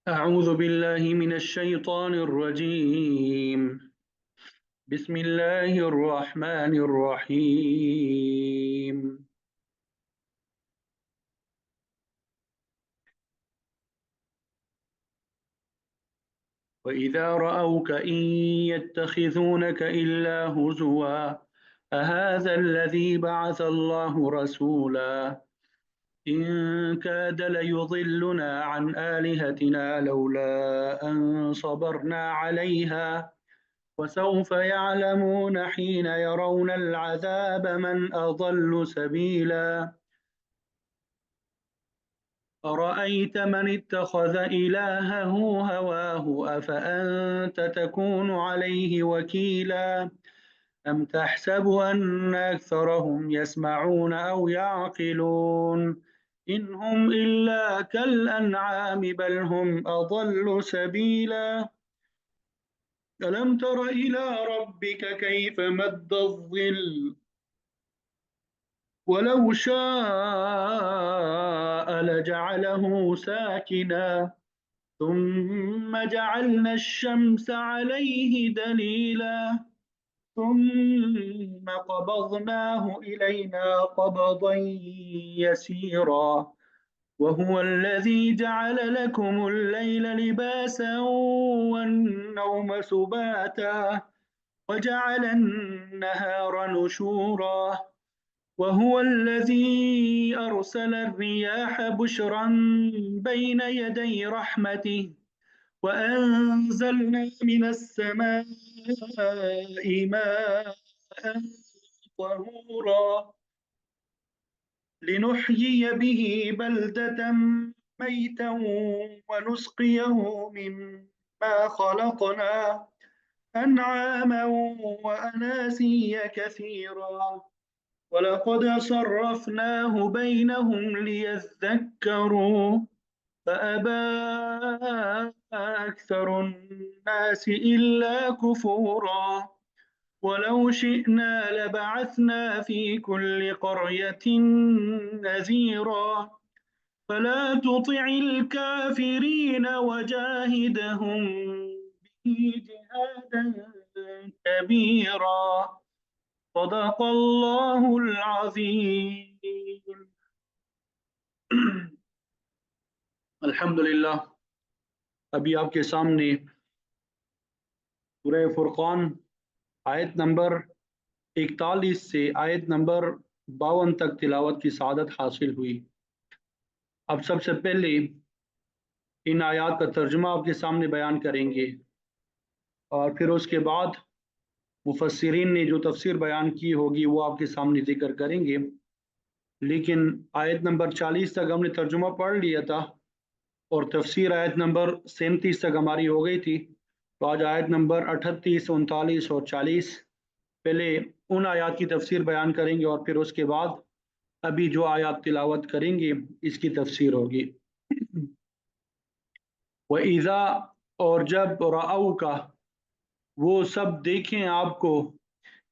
أعوذ بالله من الشيطان الرجيم. بسم الله الرحمن الرحيم. وإذا رأوك إن يتخذونك إلا هزوا أهذا الذي بعث الله رسولا إن كاد ليضلنا عن آلهتنا لولا أن صبرنا عليها وسوف يعلمون حين يرون العذاب من أضل سبيلا أرأيت من اتخذ إلهه هواه أفأنت تكون عليه وكيلا أم تحسب أن أكثرهم يسمعون أو يعقلون إن هم إلا كالأنعام بل هم أضل سبيلا ألم تر إلى ربك كيف مد الظل ولو شاء لجعله ساكنا ثم جعلنا الشمس عليه دليلا ثم قبضناه إلينا قبضا يسيرا وهو الذي جعل لكم الليل لباسا والنوم سباتا وجعل النهار نشورا وهو الذي أرسل الرياح بشرا بين يدي رحمته وأنزلنا من السماء ماء طهورا لنحيي به بلدة ميتا ونسقيه مما خلقنا أنعاما وأناسيا كثيرا ولقد صرفناه بينهم ليذكروا فأبى أكثر الناس إلا كفورا ولو شئنا لبعثنا في كل قرية نذيرا فلا تطع الكافرين وجاهدهم به جهادا كبيرا صدق الله العظيم. الحمدللہ ابھی آپ کے سامنے سورہ فرقان آیت نمبر 41 سے آیت نمبر 52 تک تلاوت کی سعادت حاصل ہوئی. اب سب سے پہلے ان آیات کا ترجمہ آپ کے سامنے بیان کریں گے اور پھر اس کے بعد مفسرین نے جو تفسیر بیان کی ہوگی وہ آپ کے سامنے ذکر کریں گے. لیکن آیت نمبر 40 تک ہم نے ترجمہ پڑھ لیا تھا اور تفسیر آیت نمبر 37 تک ہماری ہو گئی تھی. تو آج آیت نمبر 38 39 اور 40 پہلے ان آیات کی تفسیر بیان کریں گے اور پھر اس کے بعد ابھی جو آیات تلاوت کریں گے اس کی تفسیر ہوگی. وَإِذَا اور جب رَأَوْكَ وہ سب دیکھیں آپ کو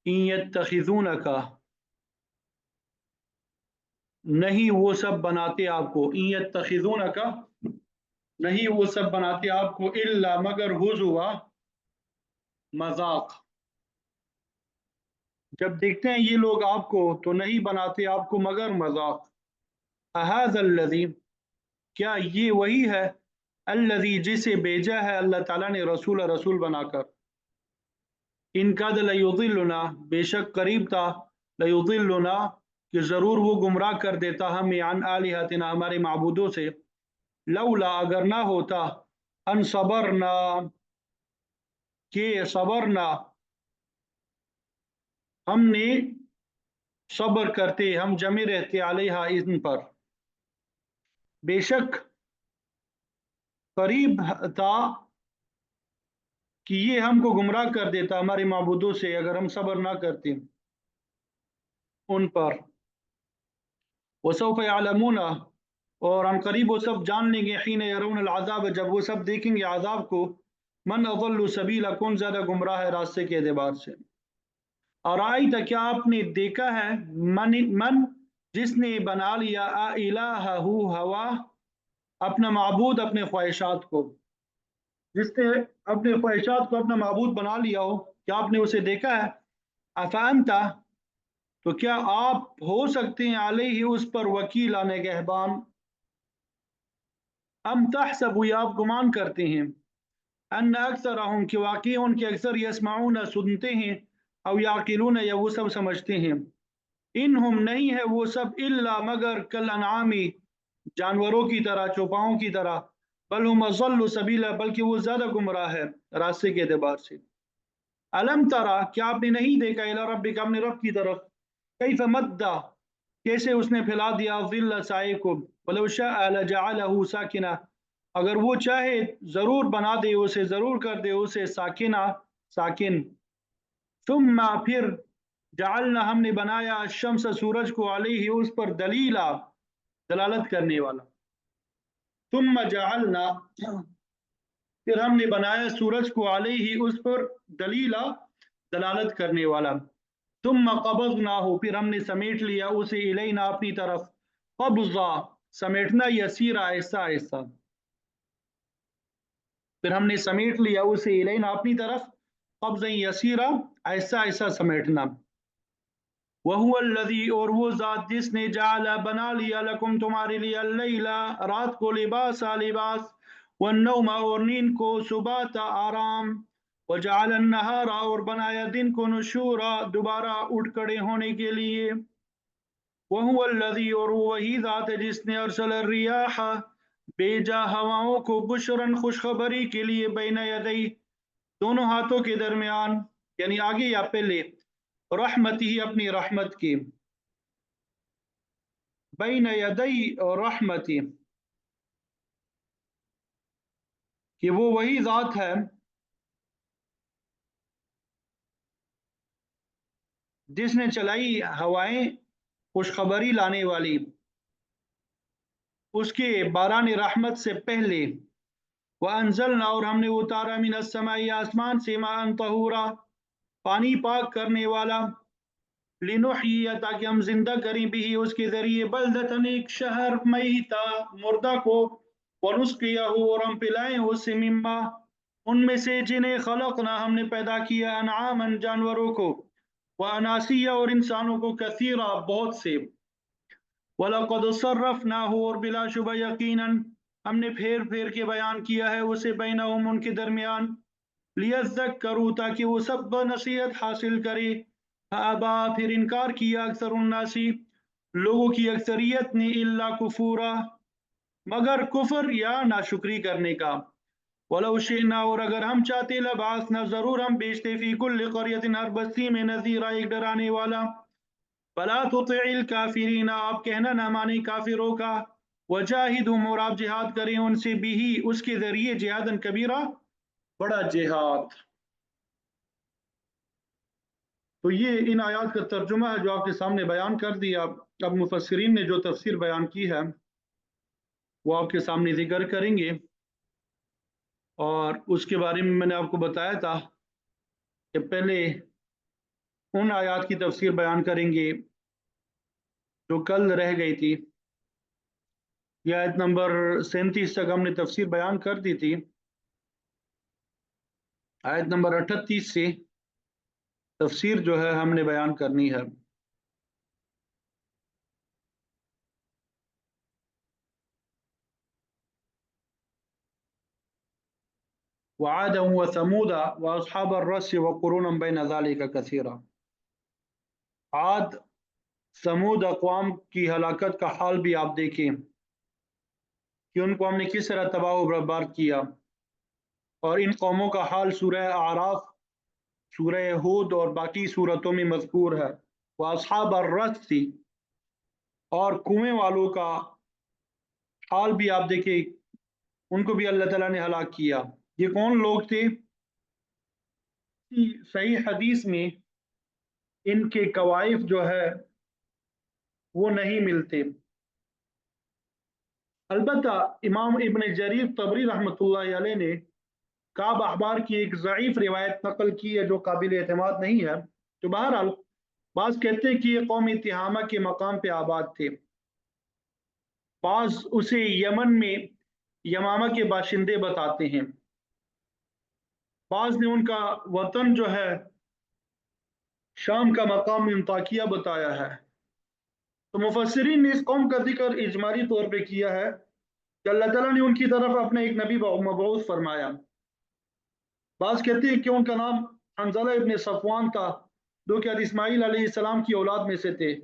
إِن يَتَّخِذُونَكَ نہیں وہ سب بناتے آپ کو إِن يَتَّخِذُونَكَ نہیں وہ سب بناتے آپ کو إِلَّا مگر ہُزُوًا مذاق. جب دیکھتے ہیں یہ لوگ آپ کو تو نہیں بناتے آپ کو مگر مذاق. أَهَذَا الَّذِي کیا یہ وہی ہے الذی جسے بھیجا ہے اللہ تعالیٰ نے رسول بنا کر. ان کاد لیضلنا بے شک قریب تھا لیضلنا کہ ضرور وہ گمراہ کر دیتا ہمیں عن آلہتنا ہمارے معبودوں سے. لولا اگر نہ ہوتا ان صبرنا کہ صبرنا ہم نے صبر کرتے ہم جمے رہتے علیہا ان پر. بے شک قریب تھا کہ یہ ہم کو گمراہ کر دیتا ہمارے معبودوں سے اگر ہم صبر نہ کرتے ان پر. وسوف يعلمون اور ان قریب وہ سب جان لیں گے حين يرون العذاب جب وہ سب دیکھیں گے عذاب کو من اضل سبیلا کون زیادہ گمراہ ہے راستے کے اعتبار سے. ارائیت کیا آپ نے دیکھا ہے من جس نے بنا لیا الہہ ہوا اپنا معبود اپنے خواہشات کو جس نے اپنے خواہشات کو اپنا معبود بنا لیا ہو، کیا آپ نے اسے دیکھا ہے؟ افانتا، تو کیا آپ ہو سکتے ہیں علیہ اس پر وکیل نگہبان؟ ام تحسب، یا آپ گمان کرتے ہیں ان اکثرہم کہ واقعی ان کے اکثر یسمعون سنتے ہیں، او یعقلون یا وہ سب سمجھتے ہیں، انہم نہیں ہے وہ سب الا مگر کل انعامی جانوروں کی طرح، چوپاؤں کی طرح، بل ہم اضل سبیلا بلکہ وہ زیادہ گمراہ ہے راستے کے اعتبار سے۔ الم ترا، کیا آپ نے نہیں دیکھا الی ربک اپنے رب کی طرف، کیف مدہ کیسے اس نے پھیلا دیا ظل سائے کو، ولو شاء لجعلہ ساکنا اگر وہ چاہے ضرور بنا دے اسے، ضرور کر دے اسے ساکنا ساکن، ثم پھر جعلنا ہم نے بنایا الشمس سورج کو علیہ اس پر دلیلا دلالت کرنے والا، ثم جعلنا پھر ہم نے بنایا سورج کو علیہ اس پر دلیلا دلالت کرنے والا، ثم قبضناہ پھر ہم نے سمیٹ لیا اسے الینا اپنی طرف، قبضہ سمیٹنا، یسیرا ایسا ایسا، پھر ہم نے سمیٹ لیا اسے الینا اپنی طرف، قبض یسیرا ایسا ایسا سمیٹنا، وہو الذی اور وہ ذات جس نے جعل بنا لیا لکم تمہارے لیے اللیل رات کو، لباسا لباس، والنوم اور نیند کو سباتا آرام، وجعل النہار اور بنایا دن کو نشورا دوبارہ اٹھ کھڑے ہونے کے لیے، وہو الذی اور وہی ذات ہے جس نے ارسل الریاح بھیجا ہواؤں کو، بشرن خوشخبری کے لیے، بین یدی دونوں ہاتھوں کے درمیان، یعنی آگے یا پہلے، رحمتی اپنی رحمت کی، بین یدی رحمتی کہ وہ وہی ذات ہے جس نے چلائی ہوائیں خوشخبری لانے والی، اس کے باران رحمت سے پہلے، وانزلنا اور ہم نے اتارا من السماء آسمان سے، ماء طہورا پانی پاک کرنے والا، لنحیی تاکہ ہم زندہ کریں بھی اس کے ذریعے، بلدتن ایک شہر، میتا مردہ کو، ونسقیہ اور ہم پلائیں اس سے، مما ان میں سے جنہیں خلقنا ہم نے پیدا کیا، انعاما جانوروں کو، واناسیہ اور انسانوں کو، کثیرا بہت سے، وَلَقَدْ صَرَّفْنَاهُ اور بلا شبہ یقیناً ہم نے پھیر پھیر کے بیان کیا ہے اسے، بینہم ان کے درمیان، لیذکروا تاکہ وہ سب نصیحت حاصل کرے، فابا پھر انکار کیا اکثر الناسی لوگوں کی اکثریت نے، الا کفورا مگر کفر یا ناشکری کرنے کا، ولو شئنا اور اگر ہم چاہتے، لبعثنا ضرور ہم بیچتے، فی کل قریۃ ہر بستی میں، نذیرا ایک ڈرانے والا، فلا تطع الکافرین آپ کہنا نہ مانی کافروں کا، وجاہدہم اور آپ جہاد کریں ان سے، بھی اس کے ذریعے، جہادن کبیرہ بڑا جہاد۔ تو یہ ان آیات کا ترجمہ ہے جو آپ کے سامنے بیان کر دیا۔ اب مفسرین نے جو تفسیر بیان کی ہے وہ آپ کے سامنے ذکر کریں گے، اور اس کے بارے میں نے آپ کو بتایا تھا کہ پہلے ان آیات کی تفسیر بیان کریں گے جو کل رہ گئی تھی، یہ آیت نمبر 37 تک ہم نے تفسیر بیان کر دی تھی، آیت نمبر 38 سے تفسیر جو ہے ہم نے بیان کرنی ہے۔ وعادا وثمودا واصحاب الرس وقرونا بین ذلک کثیرا، عاد سمود اقوام کی ہلاکت کا حال بھی آپ دیکھیں کہ ان کو ہم نے کس طرح تباہ و برباد کیا، اور ان قوموں کا حال سورہ اعراف، سورہ ہود اور باقی صورتوں میں مذکور ہے۔ واصحاب الرس اور کنویں والوں کا حال بھی آپ دیکھیں، ان کو بھی اللہ تعالیٰ نے ہلاک کیا۔ یہ کون لوگ تھے؟ صحیح حدیث میں ان کے کوائف جو ہے وہ نہیں ملتے، البتہ امام ابن جریر طبری رحمۃ اللہ علیہ نے کعب احبار کی ایک ضعیف روایت نقل کی ہے جو قابل اعتماد نہیں ہے، تو بہرحال بعض کہتے ہیں کہ یہ قوم تہامہ کے مقام پہ آباد تھے، بعض اسے یمن میں یمامہ کے باشندے بتاتے ہیں، بعض نے ان کا وطن جو ہے شام کا مقام انطاکیہ بتایا ہے۔ تو مفسرین نے اس قوم کا ذکر اجمالی طور پہ کیا ہے کہ اللہ تعالیٰ نے ان کی طرف اپنا ایک نبی مبعوث فرمایا۔ بعض کہتے ہیں کہ ان کا نام حنظلہ ابن صفوان تھا، جو کہ اسماعیل علیہ السلام کی اولاد میں سے تھے۔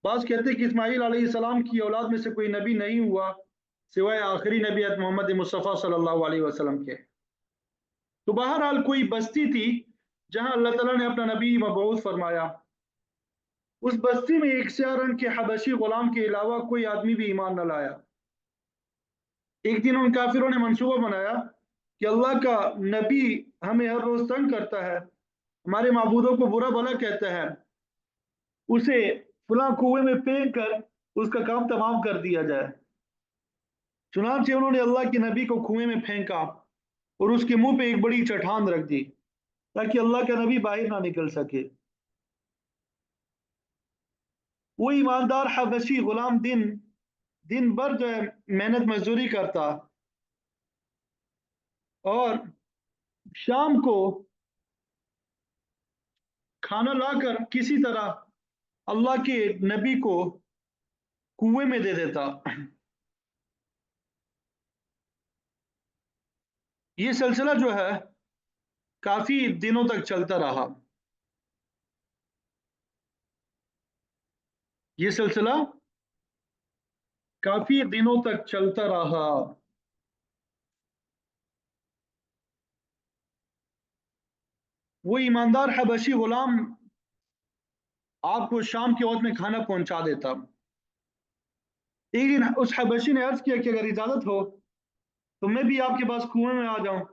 بعض کہتے ہیں کہ اسماعیل علیہ السلام کی اولاد میں سے کوئی نبی نہیں ہوا سوائے آخری نبی محمد مصطفیٰ صلی اللہ علیہ وسلم کے۔ تو بہرحال کوئی بستی تھی جہاں اللہ تعالیٰ نے اپنا نبی مبعوث فرمایا۔ اس بستی میں ایک سیاہ رنگ کے حبشی غلام کے علاوہ کوئی آدمی بھی ایمان نہ لایا۔ ایک دن ان کافروں نے منصوبہ بنایا کہ اللہ کا نبی ہمیں ہر روز تنگ کرتا ہے، ہمارے معبودوں کو برا بھلا کہتا ہے، اسے فلاں کنویں میں پھینک کر اس کا کام تمام کر دیا جائے۔ چنانچہ انہوں نے اللہ کے نبی کو کنویں میں پھینکا اور اس کے منہ پہ ایک بڑی چٹان رکھ دی تاکہ اللہ کا نبی باہر نہ نکل سکے۔ وہ ایماندار حبشی غلام دن بھر جو ہے محنت مزدوری کرتا اور شام کو کھانا لا کر کسی طرح اللہ کے نبی کو کنویں میں دے دیتا۔ یہ سلسلہ جو ہے کافی دنوں تک چلتا رہا۔ یہ سلسلہ کافی دنوں تک چلتا رہا۔ وہ ایماندار حبشی غلام آپ کو شام کے وقت میں کھانا پہنچا دیتا۔ ایک دن اس حبشی نے عرض کیا کہ اگر اجازت ہو تو میں بھی آپ کے پاس کنویں میں آ جاؤں،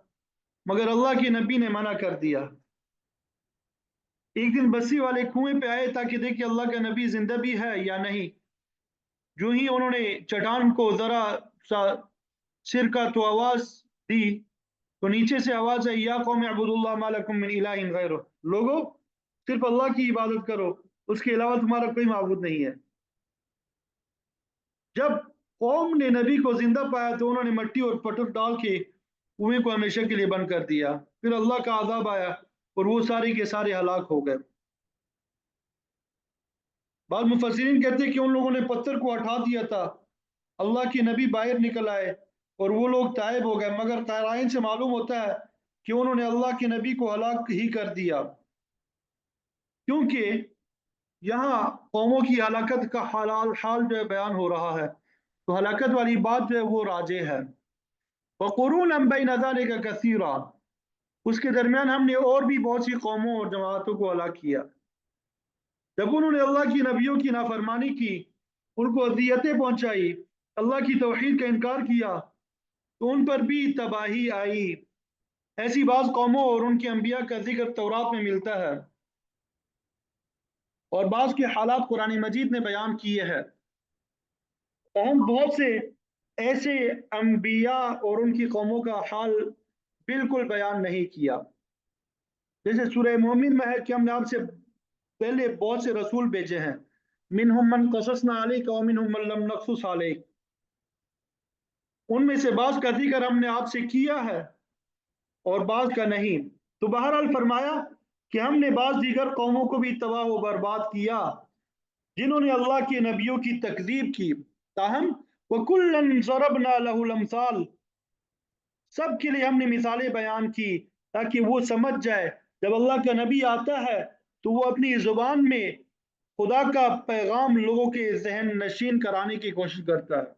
مگر اللہ کے نبی نے منع کر دیا۔ ایک دن بستی والے کنویں پہ آئے تاکہ دیکھیں اللہ کا نبی زندہ بھی ہے یا نہیں۔ جو ہی انہوں نے چٹان کو ذرا سا سر کا تو آواز دی تو نیچے سے آواز ہے، یا قوم اعبدوا اللہ ما لکم من الہ غیرہ، لوگو صرف اللہ کی عبادت کرو، اس کے علاوہ تمہارا کوئی معبود نہیں ہے۔ جب قوم نے نبی کو زندہ پایا تو انہوں نے مٹی اور پتھر ڈال کے کنویں کو ہمیشہ کے لیے بند کر دیا۔ پھر اللہ کا عذاب آیا اور وہ سارے کے سارے ہلاک ہو گئے۔ بعض مفسرین کہتے ہیں کہ ان لوگوں نے پتھر کو ہٹا دیا تھا، اللہ کے نبی باہر نکل آئے اور وہ لوگ تائب ہو گئے، مگر قرائن سے معلوم ہوتا ہے کہ انہوں نے اللہ کے نبی کو ہلاک ہی کر دیا، کیونکہ یہاں قوموں کی ہلاکت کا حال جو ہے بیان ہو رہا ہے، تو ہلاکت والی بات جو ہے وہ راجع ہے۔ وَقُرُونًا بَيْنَ ذَلِكَ كَثِيرًا، اس کے درمیان ہم نے اور بھی بہت سی قوموں اور جماعتوں کو ہلاک کیا۔ جب انہوں نے اللہ کی نبیوں کی نافرمانی کی، ان کو اذیتیں پہنچائی، اللہ کی توحید کا انکار کیا، تو ان پر بھی تباہی آئی۔ ایسی بعض قوموں اور ان کے انبیاء کا ذکر تورات میں ملتا ہے اور بعض کے حالات قرآن مجید نے بیان کیے ہیں۔ ہم بہت سے ایسے انبیاء اور ان کی قوموں کا حال بالکل بیان نہیں کیا، جیسے سورہ مومن میں ہے کہ ہم نے آپ سے پہلے بہت سے رسول بھیجے ہیں، منہم من قصصنا علیک ومنہم من لم نقصص علیک، ان میں سے بعض کا ذکر ہم نے آپ سے کیا ہے اور بعض کا نہیں۔ تو بہرحال فرمایا کہ ہم نے بعض دیگر قوموں کو بھی تباہ و برباد کیا جنہوں نے اللہ کے نبیوں کی تکذیب کی، تاہم وَكُلًّا ضَرَبْنَا لَهُ الْأَمْثَالَ، سب کے لیے ہم نے مثالیں بیان کی تاکہ وہ سمجھ جائے۔ جب اللہ کا نبی آتا ہے تو وہ اپنی زبان میں خدا کا پیغام لوگوں کے ذہن نشین کرانے کی کوشش کرتا ہے،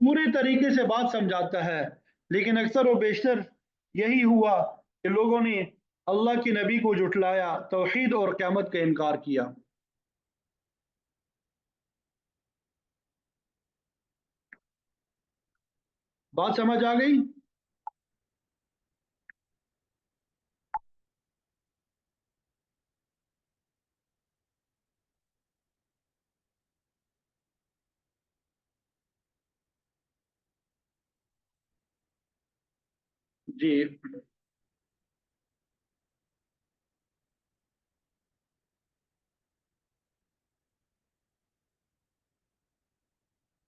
پورے طریقے سے بات سمجھاتا ہے، لیکن اکثر و بیشتر یہی ہوا کہ لوگوں نے اللہ کے نبی کو جھٹلایا، توحید اور قیامت کا انکار کیا۔ بات سمجھ آ گئی؟ جی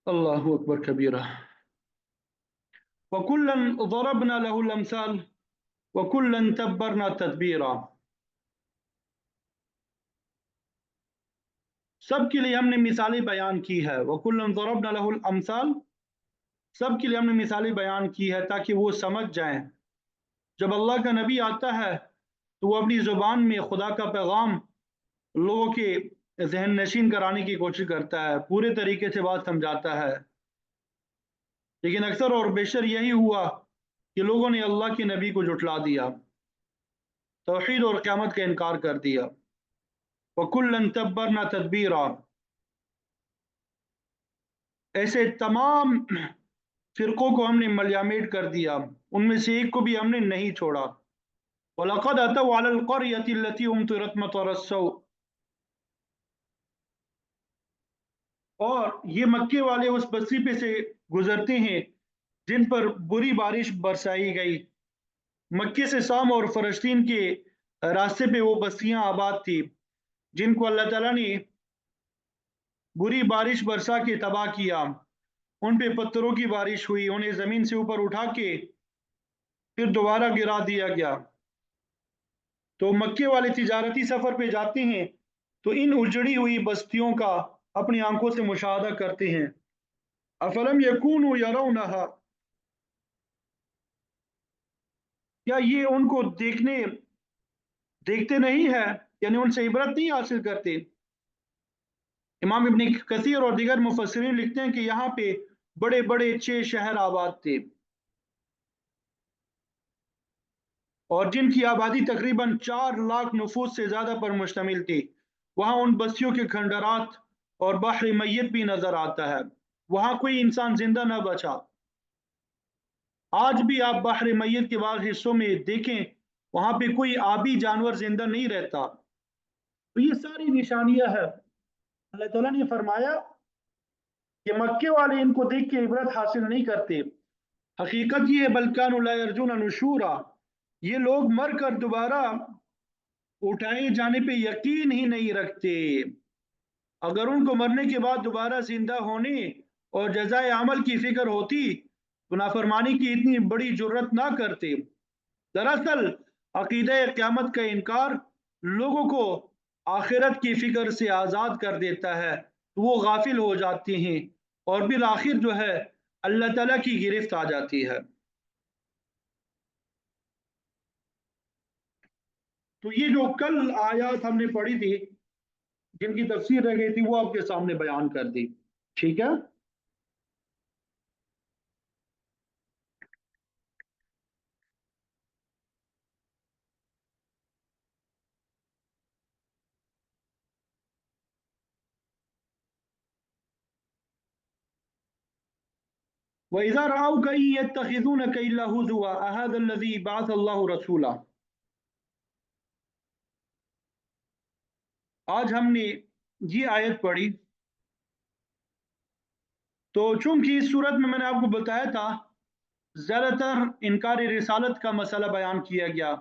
اللہ اکبر کبیرہ۔ وَكُلًّا ضَرَبْنَا لَهُ الْأَمْثَالَ، वकुल्लन तब्बरना तदबीरा, सबके लिए हमने मिसालें बयान की है। वकुल्लन ज़रबना लहुल अमसाल, सबके लिए हमने मिसालें बयान की है ताकि वो समझ जाएं। जब अल्लाह का नबी आता है तो वो अपनी ज़ुबान में खुदा का पैगाम लोगों के जहन नशीन कराने की कोशिश करता है, पूरे तरीके से बात समझाता है। लेकिन अक्सर और बेशर यही हुआ कि लोगों ने अल्लाह के नबी को जुटला दिया, तौहीद और क़यामत का इनकार कर दिया। वकुल्लन तब्बरना तदबीरा, ऐसे तमाम फिरकों को हमने मलियामेट कर दिया, उनमें से एक को भी हमने नहीं छोड़ा। वलक़द अतौ अलल क़रयति लती उमतिरत मतरस्सौ, और ये मक्के वाले उस बस्ती पे से गुजरते हैं जिन पर बुरी बारिश बरसाई गई। मक्के से शाम और फलस्तीन के रास्ते पे वो बस्तियां आबाद थी जिनको अल्लाह ताला ने बुरी बारिश बरसा के तबाह किया। उन पे पत्थरों की बारिश हुई, उन्हें जमीन से ऊपर उठा के फिर दोबारा गिरा दिया गया। तो मक्के वाले तिजारती सफर पे जाते हैं तो इन उजड़ी हुई बस्तियों का अपनी आंखों से मुशाहदा करते हैं। अफलम यकूनु यरौनहा, क्या ये उनको देखते नहीं है, यानी उनसे इबरत नहीं हासिल करते। इमाम इब्न कसीर और दीगर मुफस्सिरीन लिखते हैं कि यहाँ पे बड़े बड़े 6 शहर आबाद थे और जिनकी आबादी तकरीबन 4 लाख नफूस से ज्यादा पर मुश्तमिल थी। वहां उन बस्तियों के खंडरात और बहर मैयत भी नजर आता है, वहां कोई इंसान जिंदा न बचा। आज भी आप बहर मैयत के बाद हिस्सों में देखें, वहां पे कोई आबी जानवर जिंदा नहीं रहता। तो ये सारी निशानियां है। अल्लाह ताला ने फरमाया कि मक्के वाले इनको देख के इबरत हासिल नहीं करते। हकीकत ये है बल्कान ला यरजून नुशूरा, ये लोग मर कर दोबारा उठाए जाने पे यकीन ही नहीं रखते। अगर उनको मरने के बाद दोबारा जिंदा होने और जजाए अमल की फिक्र होती तो नाफरमानी की इतनी बड़ी जुर्रत ना करते। दरअसल अकीदे क़यामत का इनकार लोगों को आखिरत की फिक्र से आज़ाद कर देता है, तो वो गाफिल हो जाते हैं और फिर आखिर जो है अल्लाह ताला की गिरफ्त आ जाती है। तो ये जो कल आयत हमने पढ़ी थी जिनकी तफसीर रह गई थी वो आपके सामने बयान कर दी। ठीक है। वइज़ा रअौका इन यत्तखिज़ूनका इल्ला हुज़ुवा अहाज़ा अल्लज़ी बअथ अल्लाहु रसूला, आज हमने ये आयत पढ़ी। तो चूंकि इस सूरत में मैंने आपको बताया था ज़्यादातर इनकार रिसालत का मसला बयान किया गया।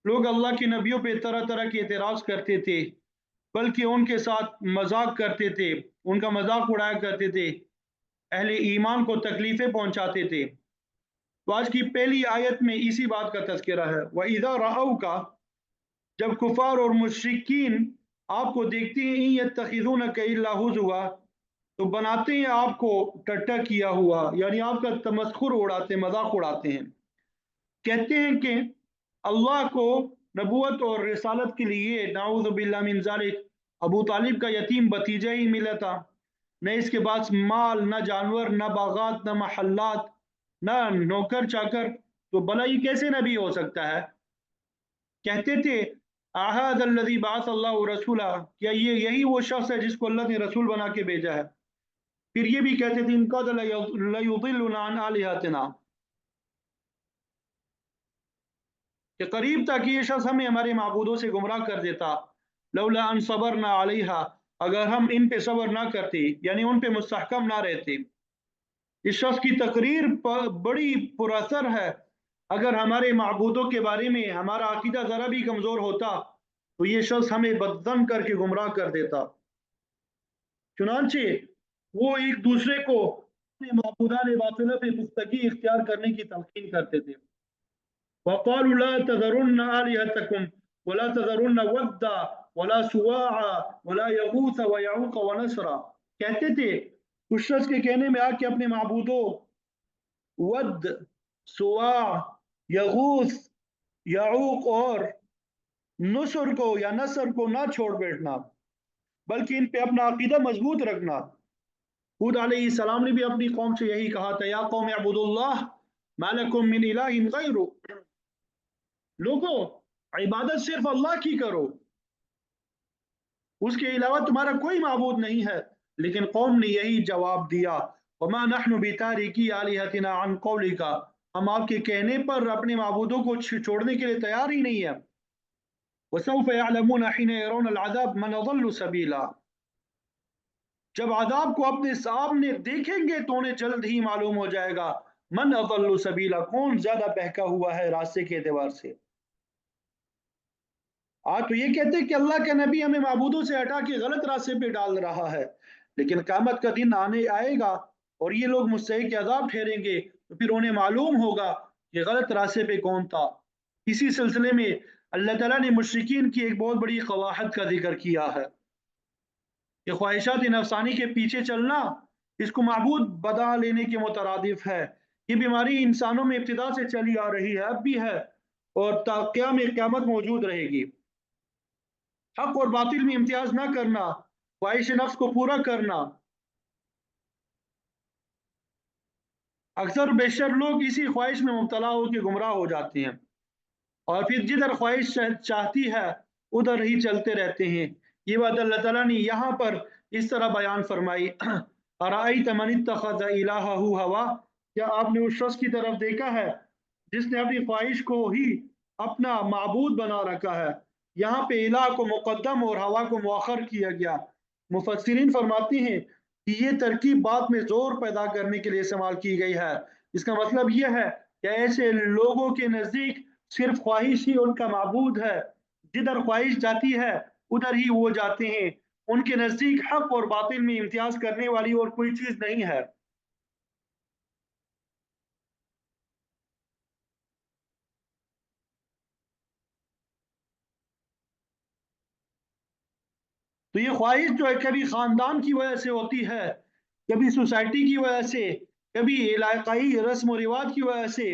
लोग अल्लाह के नबियों पे तरह तरह के एतराज़ करते थे, बल्कि उनके साथ मजाक करते थे, उनका मजाक उड़ाया करते थे, अहले ईमान को तकलीफें पहुंचाते थे। तो आज की पहली आयत में इसी बात का तज़किरा है। व इज़ा रअऊ का, जब कुफार और मुशरिकीन आपको देखते हैं, इन यत्तखिज़ूनका इल्ला हुज़ुवा, तो बनाते हैं आपको टट्टा किया हुआ, यानी आपका तमस्खुर उड़ाते, मजाक उड़ाते हैं। कहते हैं कि अल्लाह को नबूवत और रिसालत के लिए नाऊज़ु बिल्लाह मिन ज़ालिक अबू तालिब का यतीम भतीजा ही मिला था, न इसके पास माल, न जानवर, न बागात, न महल्लात, न नौकर चाकर, तो भला ये कैसे नबी हो सकता है। कहते थे आहाद अल्लज़ी बास अल्लाहु रसूला, क्या ये यही वो शख्स है जिसको अल्लाह ने रसूल बना के भेजा है। फिर ये भी कहते थे इनका लयुदिल्लुना अन आलिहतिना, कि करीब था कि ये शख्स हमें हमारे माबूदों से गुमराह कर देता। लौला अन सबरना अलैहा, अगर हम इन पे सब्र ना करते, यानी उन पे मुस्तहकम ना रहते। इस शख्स की तकरीर बड़ी पुरअसर है। अगर हमारे माबूदों के बारे में हमारा अकीदा ज़रा भी कमज़ोर होता तो ये शख्स हमें बदज़न करके गुमराह कर देता। चुनांचे वो एक दूसरे को अपने माबूदान बातिला पे पुख्तगी इख्तियार करने की तलकीन करते थे। وقالوا لا تذرن آلهتكم ولا تذرن ودا ولا سواعا ولا يغوث ويعوق ونسرا. کہتے تھے اس شخص کے کہنے میں آ کے اپنے معبودوں ود، سواع، یغوث، یعوق اور نصر کو یا نصر کو نہ چھوڑ بیٹھنا، بلکہ ان پہ اپنا عقیدہ مضبوط رکھنا. ہود علیہ السلام نے بھی اپنی قوم سے یہی کہا تھا، یا قوم اعبدوا اللہ ما لکم من الہ غیرہ، لوگو عبادت صرف اللہ کی کرو، اس کے علاوہ تمہارا کوئی معبود نہیں ہے. لیکن قوم نے یہی جواب دیا، وما نحن بتارکی آلہتنا عن قولک، ہم آپ کے کہنے پر اپنے معبودوں کو چھوڑنے کے لیے تیار ہی نہیں ہے. وسوف يعلمون حين يرون العذاب من اضل سبیلا، جب عذاب کو اپنے سامنے دیکھیں گے تو انہیں جلد ہی معلوم ہو جائے گا من اضل سبیلا، کون زیادہ بہکا ہوا ہے راستے کے اعتبار سے. آج تو یہ کہتے ہیں کہ اللہ کا نبی ہمیں معبودوں سے ہٹا کے غلط راستے پہ ڈال رہا ہے، لیکن قیامت کا دن آئے گا اور یہ لوگ مستحق عذاب ٹھہریں گے تو پھر انہیں معلوم ہوگا کہ غلط راستے پہ کون تھا. اسی سلسلے میں اللہ تعالیٰ نے مشرکین کی ایک بہت بڑی قباحت کا ذکر کیا ہے کہ خواہشات نفسانی کے پیچھے چلنا اس کو معبود بنا لینے کے مترادف ہے. یہ بیماری انسانوں میں ابتدا سے چلی آ رہی ہے، اب بھی ہے اور تا قیام قیامت موجود رہے گی. حق اور باطل میں امتیاز نہ کرنا، خواہش نفس کو پورا کرنا. اکثر بیشتر لوگ اسی خواہش میں مبتلا ہو کے گمراہ ہو جاتے ہیں اور پھر جدھر خواہش چاہتی ہے ادھر ہی چلتے رہتے ہیں. یہ بات اللہ تعالیٰ نے یہاں پر اس طرح بیان فرمائی، ارأیت من اتخذ الہہ ہوا، کیا آپ نے اس شخص کی طرف دیکھا ہے جس نے اپنی خواہش کو ہی اپنا معبود بنا رکھا ہے. یہاں پہ الہ کو مقدم اور ہوا کو مؤخر کیا گیا. مفسرین فرماتے ہیں کہ یہ ترکیب بات میں زور پیدا کرنے کے لیے استعمال کی گئی ہے. اس کا مطلب یہ ہے کہ ایسے لوگوں کے نزدیک صرف خواہش ہی ان کا معبود ہے، جدھر خواہش جاتی ہے ادھر ہی وہ جاتے ہیں. ان کے نزدیک حق اور باطل میں امتیاز کرنے والی اور کوئی چیز نہیں ہے. تو یہ خواہش جو ہے کبھی خاندان کی وجہ سے ہوتی ہے، کبھی سوسائٹی کی وجہ سے، کبھی علاقائی رسم و رواج کی وجہ سے.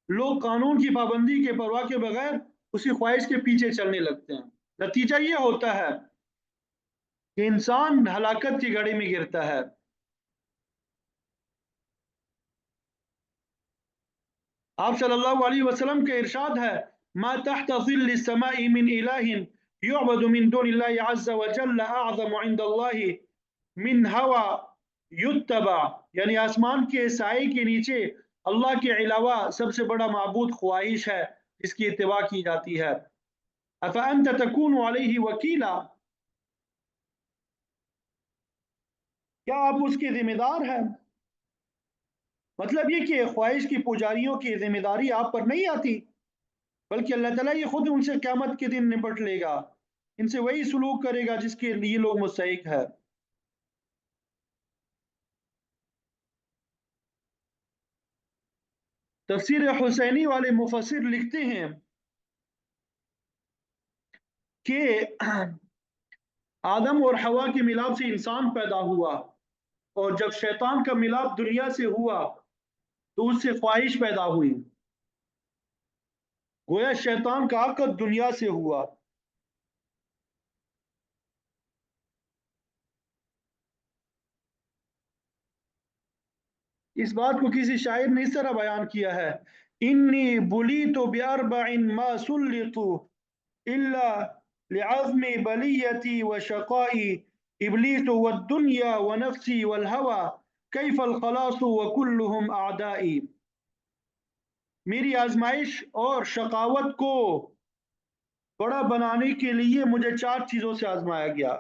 لوگ قانون کی پابندی کے پرواہ کے بغیر اسی خواہش کے پیچھے چلنے لگتے ہیں. نتیجہ یہ ہوتا ہے کہ انسان ہلاکت کی گڑی میں گرتا ہے. آپ صلی اللہ علیہ وسلم کا ارشاد ہے، ما تحت ظل السماء من الہ يعبد من دون اللہ عز وجل اعظم عند اللہ من ہوا یتبع، یعنی آسمان کے سائے کے نیچے اللہ کے علاوہ سب سے بڑا معبود خواہش ہے جس کی اتباع کی جاتی ہے. افانت تکون علیہ وکیلا، کیا آپ اس کے ذمہ دار ہیں؟ مطلب یہ کہ خواہش کی پجاریوں کی ذمہ داری آپ پر نہیں آتی، بلکہ اللہ تعالیٰ یہ خود ان سے قیامت کے دن نپٹ لے گا، ان سے وہی سلوک کرے گا جس کے لیے لوگ مستحق ہے. تفسیر حسینی والے مفسر لکھتے ہیں کہ آدم اور حوا کے ملاپ سے انسان پیدا ہوا، اور جب شیطان کا ملاپ دنیا سے ہوا تو اس سے خواہش پیدا ہوئی. گویا شیطان کا عقد دنیا سے ہوا. اس بات کو کسی شاعر نے اس طرح بیان کیا ہے، انی بلیت باربع ما سلط الا لعظم بلیتی وشقائی، ابلیس والدنیا ونفسی والہوى کیف الخلاص وکلہم اعدائی. میری آزمائش اور شقاوت کو بڑا بنانے کے لیے مجھے 4 چیزوں سے آزمایا گیا،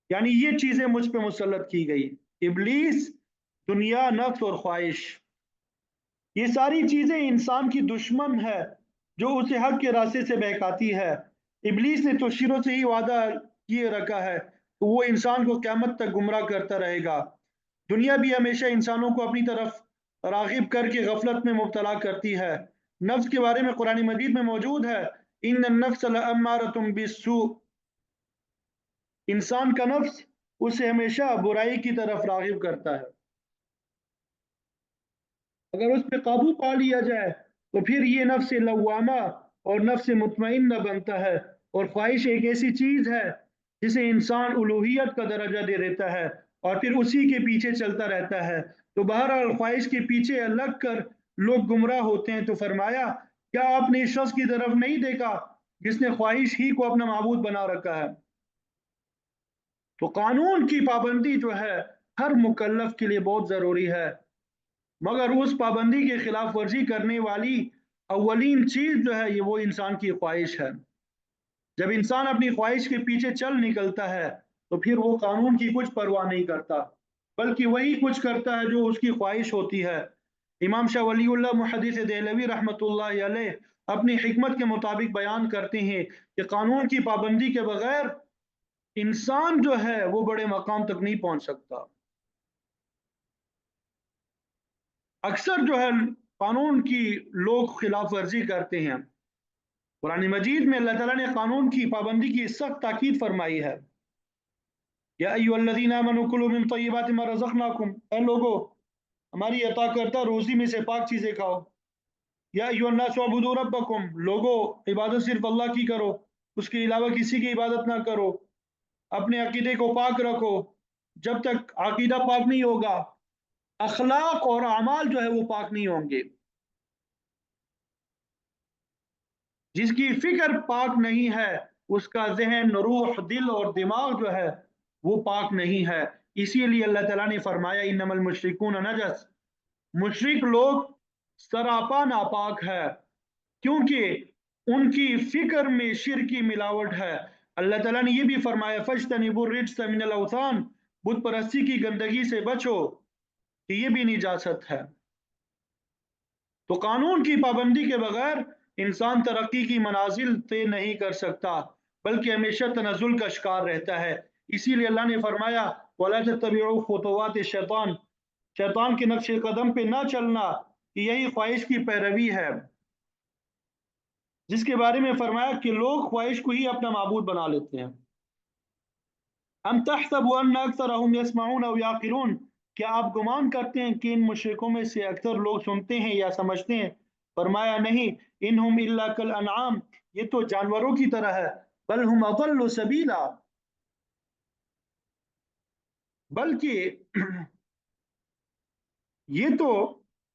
یعنی یہ چیزیں مجھ پہ مسلط کی گئی، ابلیس، دنیا، نفس اور خواہش. یہ ساری چیزیں انسان کی دشمن ہے جو اسے حق کے راستے سے بہکاتی ہے. ابلیس نے تو شروع سے ہی وعدہ کیے رکھا ہے کہ وہ انسان کو قیامت تک گمراہ کرتا رہے گا. دنیا بھی ہمیشہ انسانوں کو اپنی طرف راغب کر کے غفلت میں مبتلا کرتی ہے. नफ्स के बारे में कुरान मजीद में मौजूद है, इन्न नफ्स लअम्मारतुम बिस्सू, इंसान का नफ्स उसे हमेशा बुराई की तरफ रागिब करता है। अगर उस पर काबू पा लिया जाए तो फिर ये नफ्स लवामा और नफ्स मुतमइन्ना बनता है। और ख्वाहिश एक ऐसी चीज है जिसे इंसान उलूहियत का दर्जा दे देता है और फिर उसी के पीछे चलता रहता है। तो बहरहाल ख्वाहिश के पीछे लग कर लोग गुमराह होते हैं। तो फरमाया, क्या आपने इस शख्स की तरफ नहीं देखा जिसने ख्वाहिश ही को अपना माबूद बना रखा है। तो कानून की पाबंदी जो है हर मुकल्लफ के लिए बहुत जरूरी है, मगर उस पाबंदी के खिलाफ वर्जी करने वाली अव्वलीन चीज जो है ये वो इंसान की ख्वाहिश है। जब इंसान अपनी ख्वाहिश के पीछे चल निकलता है तो फिर वो कानून की कुछ परवाह नहीं करता, बल्कि वही कुछ करता है जो उसकी ख्वाहिश होती है। इमाम शाह वलीउल्लाह मुहद्दिस देहलवी रहमतुल्लाह अलैह अपनी हिकमत के मुताबिक बयान करते हैं कि कानून की पाबंदी के बगैर इंसान जो है वो बड़े मकाम तक नहीं पहुंच सकता। अक्सर जो है कानून की लोग खिलाफ वर्जी करते हैं। कुरान मजीद में अल्लाह ताला ने कानून की पाबंदी की सख्त ताकीद फरमाई है। या अय्युहल्लज़ीना आमनू कुलू मिन तय्यिबाति मा रज़क़नाकुम, ऐ लोगो हमारी अता करता रोजी में से पाक चीजें खाओ। या अय्युहन्नासु अबुदू रब्बकुम, लोगो इबादत सिर्फ अल्लाह की करो, उसके अलावा किसी की इबादत ना करो। अपने अकीदे को पाक रखो। जब तक अकीदा पाक नहीं होगा, अखलाक और अमाल जो है वो पाक नहीं होंगे। जिसकी फिक्र पाक नहीं है उसका जहन, रूह, दिल और दिमाग जो है वो पाक नहीं है। इसीलिए अल्लाह ताला ने फरमाया, इन्नमल मुशरिकून नजस, मुशरिक लोग सरापा नापाक है, क्योंकि उनकी फिक्र में शिर की मिलावट है। अल्लाह ताला ने यह भी फरमाया, फज्तनिबुर रिज्स मिनल औसान, बुत परस्ती की गंदगी से बचो कि ये भी निजासत है। तो कानून की पाबंदी के बगैर इंसान तरक्की की मनाजिल तय नहीं कर सकता, बल्कि हमेशा तनज़ुल का शिकार रहता है। इसीलिए अल्लाह ने फरमाया, वला तत्तबिउ खुतुवात शैतान, शैतान के नक्शे कदम पे ना चलना, कि यही ख्वाहिश की पैरवी है। जिसके बारे में फरमाया कि लोग ख्वाहिश को ही अपना माबूद बना लेते हैं। हम तहसबु अन्ना अक्सरहुम यस्मऊन औ याक़िलून, क्या आप गुमान करते हैं कि इन मुशरिकों में से अक्सर लोग सुनते हैं या समझते हैं। फरमाया, नहीं, इनहुम इल्ला कल अनआम, ये तो जानवरों की तरह है। बल हुम अदल्लु सबीला, बल्कि ये तो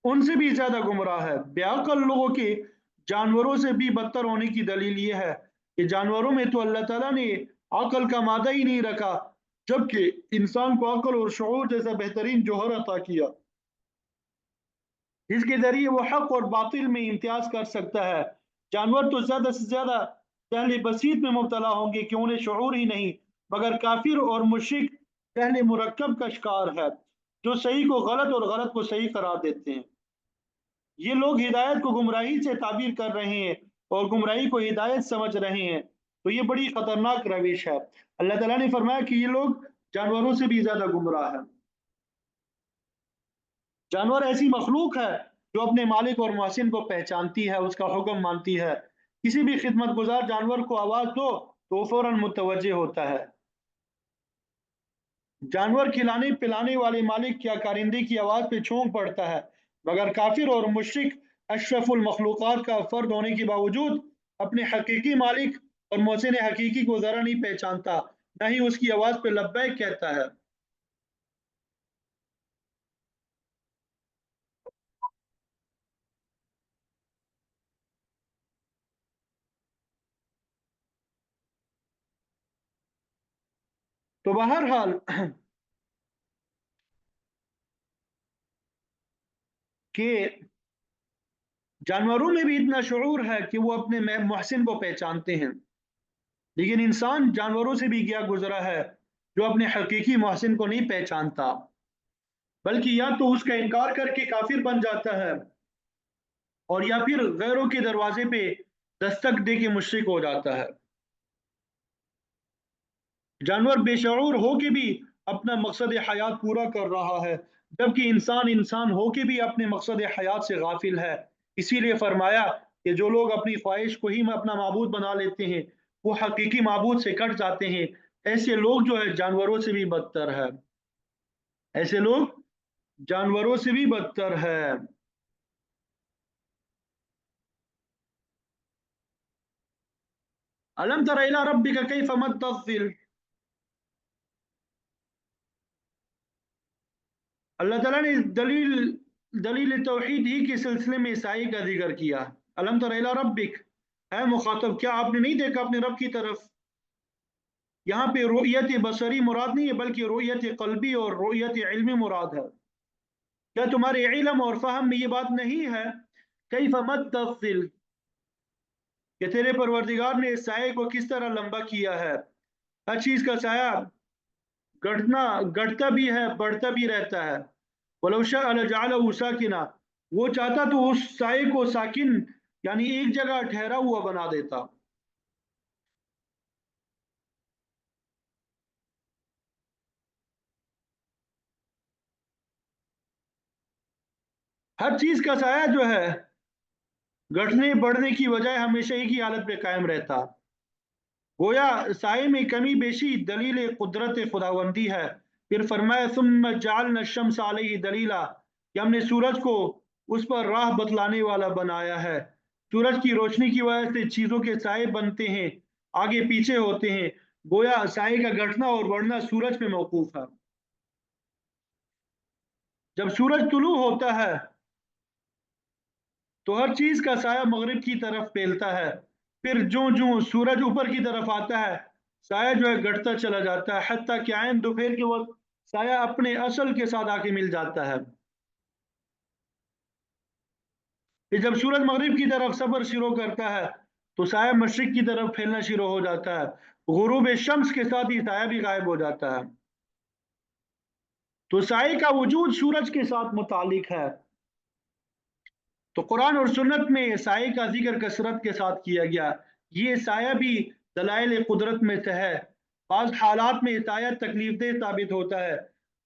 उनसे भी ज्यादा गुमराह है। बेअक्ल लोगों के जानवरों से भी बदतर होने की दलील ये है कि जानवरों में तो अल्लाह ताला ने अक्ल का मादा ही नहीं रखा, जबकि इंसान को अक्ल और शऊर जैसा बेहतरीन जौहर अता किया, जिसके जरिए वो हक और बातिल में इम्तियाज कर सकता है। जानवर तो ज्यादा से ज्यादा जहल बसीत में मुब्तला होंगे कि उन्हें शऊर ही नहीं, मगर काफिर और मुशरिक जहल मुरक्कब का शिकार है, जो सही को गलत और गलत को सही करार देते हैं। ये लोग हिदायत को गुमराही से ताबीर कर रहे हैं और गुमराही को हिदायत समझ रहे हैं। तो ये बड़ी खतरनाक रविश है। अल्लाह ताला ने फरमाया कि ये लोग जानवरों से भी ज्यादा गुमराह है। जानवर ऐसी मखलूक है जो अपने मालिक और मोहसिन को पहचानती है, उसका हुक्म मानती है। किसी भी खिदमत गुजार जानवर को आवाज दो तो वो फौरन मुतवज्जे होता है। जानवर खिलाने पिलाने वाले मालिक क्या कारिंदे की आवाज पे छोंक पड़ता है, मगर काफिर और मुशरिक अशरफुल मखलूक़ात का फर्द होने के बावजूद अपने हकीकी मालिक और मोहसिन हकीकी को जरा नहीं पहचानता, न ही उसकी आवाज पे लब्बैक कहता है। तो बहरहाल कि जानवरों में भी इतना शऊर है कि वो अपने मोहसिन को पहचानते हैं, लेकिन इंसान जानवरों से भी गया गुजरा है जो अपने हकीकी मोहसिन को नहीं पहचानता, बल्कि या तो उसका इनकार करके काफिर बन जाता है और या फिर गैरों के दरवाजे पे दस्तक दे के मुशरिक हो जाता है। जानवर बेशऊर हो के भी अपना मकसद हयात पूरा कर रहा है, जबकि इंसान इंसान हो के भी अपने मकसद हयात से गाफिल है। इसीलिए फरमाया कि जो लोग अपनी ख्वाहिश को ही अपना माबूद बना लेते हैं वो हकीकी माबूद से कट जाते हैं। ऐसे लोग जो है जानवरों से भी बदतर है, ऐसे लोग जानवरों से भी बदतर है। अलम तरा इला रब्बिका कैफ मद्दा ज़िल। अल्लाह ताला ने दलील दलील तौहीद ही के सिलसिले में ईसाई का जिक्र किया। अलम तरा इला रब्बिक, है मुखातब क्या आपने नहीं देखा अपने रब की तरफ। यहाँ पे रुयत बसरी मुराद नहीं है बल्कि रुयत कल्बी और रुयत इल्मी मुराद है। क्या तुम्हारे इल्म और फहम में ये बात नहीं है कैफ मद्दा ज़िल कि तेरे परवरदिगार ने इस साये को किस तरह लंबा किया है। हर चीज का साया घटना घटता भी है बढ़ता भी रहता है। वलौशा अलजालहु साकिना, वो चाहता तो उस साये को साकिन यानी एक जगह ठहरा हुआ बना देता। हर चीज का साया जो है घटने बढ़ने की बजाय हमेशा एक ही हालत पे कायम रहता। गोया साये में कमी बेशी दलील कुदरत खुदावंदी है। फिर फरमाया सुम्मा जअलना शम्स अलैहि दलीला कि हमने सूरज को उस पर राह बतलाने वाला बनाया है। सूरज की रोशनी की वजह से चीजों के साये बनते हैं, आगे पीछे होते हैं। गोया साये का घटना और बढ़ना सूरज पे मौकूफ है। जब सूरज तुलू होता है तो हर चीज का साया मगरिब की तरफ फैलता है। फिर जो जो सूरज ऊपर की तरफ आता है साया जो है घटता चला जाता है हत्ता कि आयन दोपहर के वक्त साया अपने असल के साथ आके मिल जाता है। फिर जब सूरज मगरिब की तरफ सफर शुरू करता है तो साया मशरिक की तरफ फैलना शुरू हो जाता है। गुरूब शम्स के साथ ही साया भी गायब हो जाता है। तो साये का वजूद सूरज के साथ मुतालिक है। तो कुरान और सुन्नत में साये का जिक्र कसरत के साथ किया गया। ये साया भी दलाइल कुदरत में से है। बाज़ हालात में साया तकलीफ दह साबित होता है,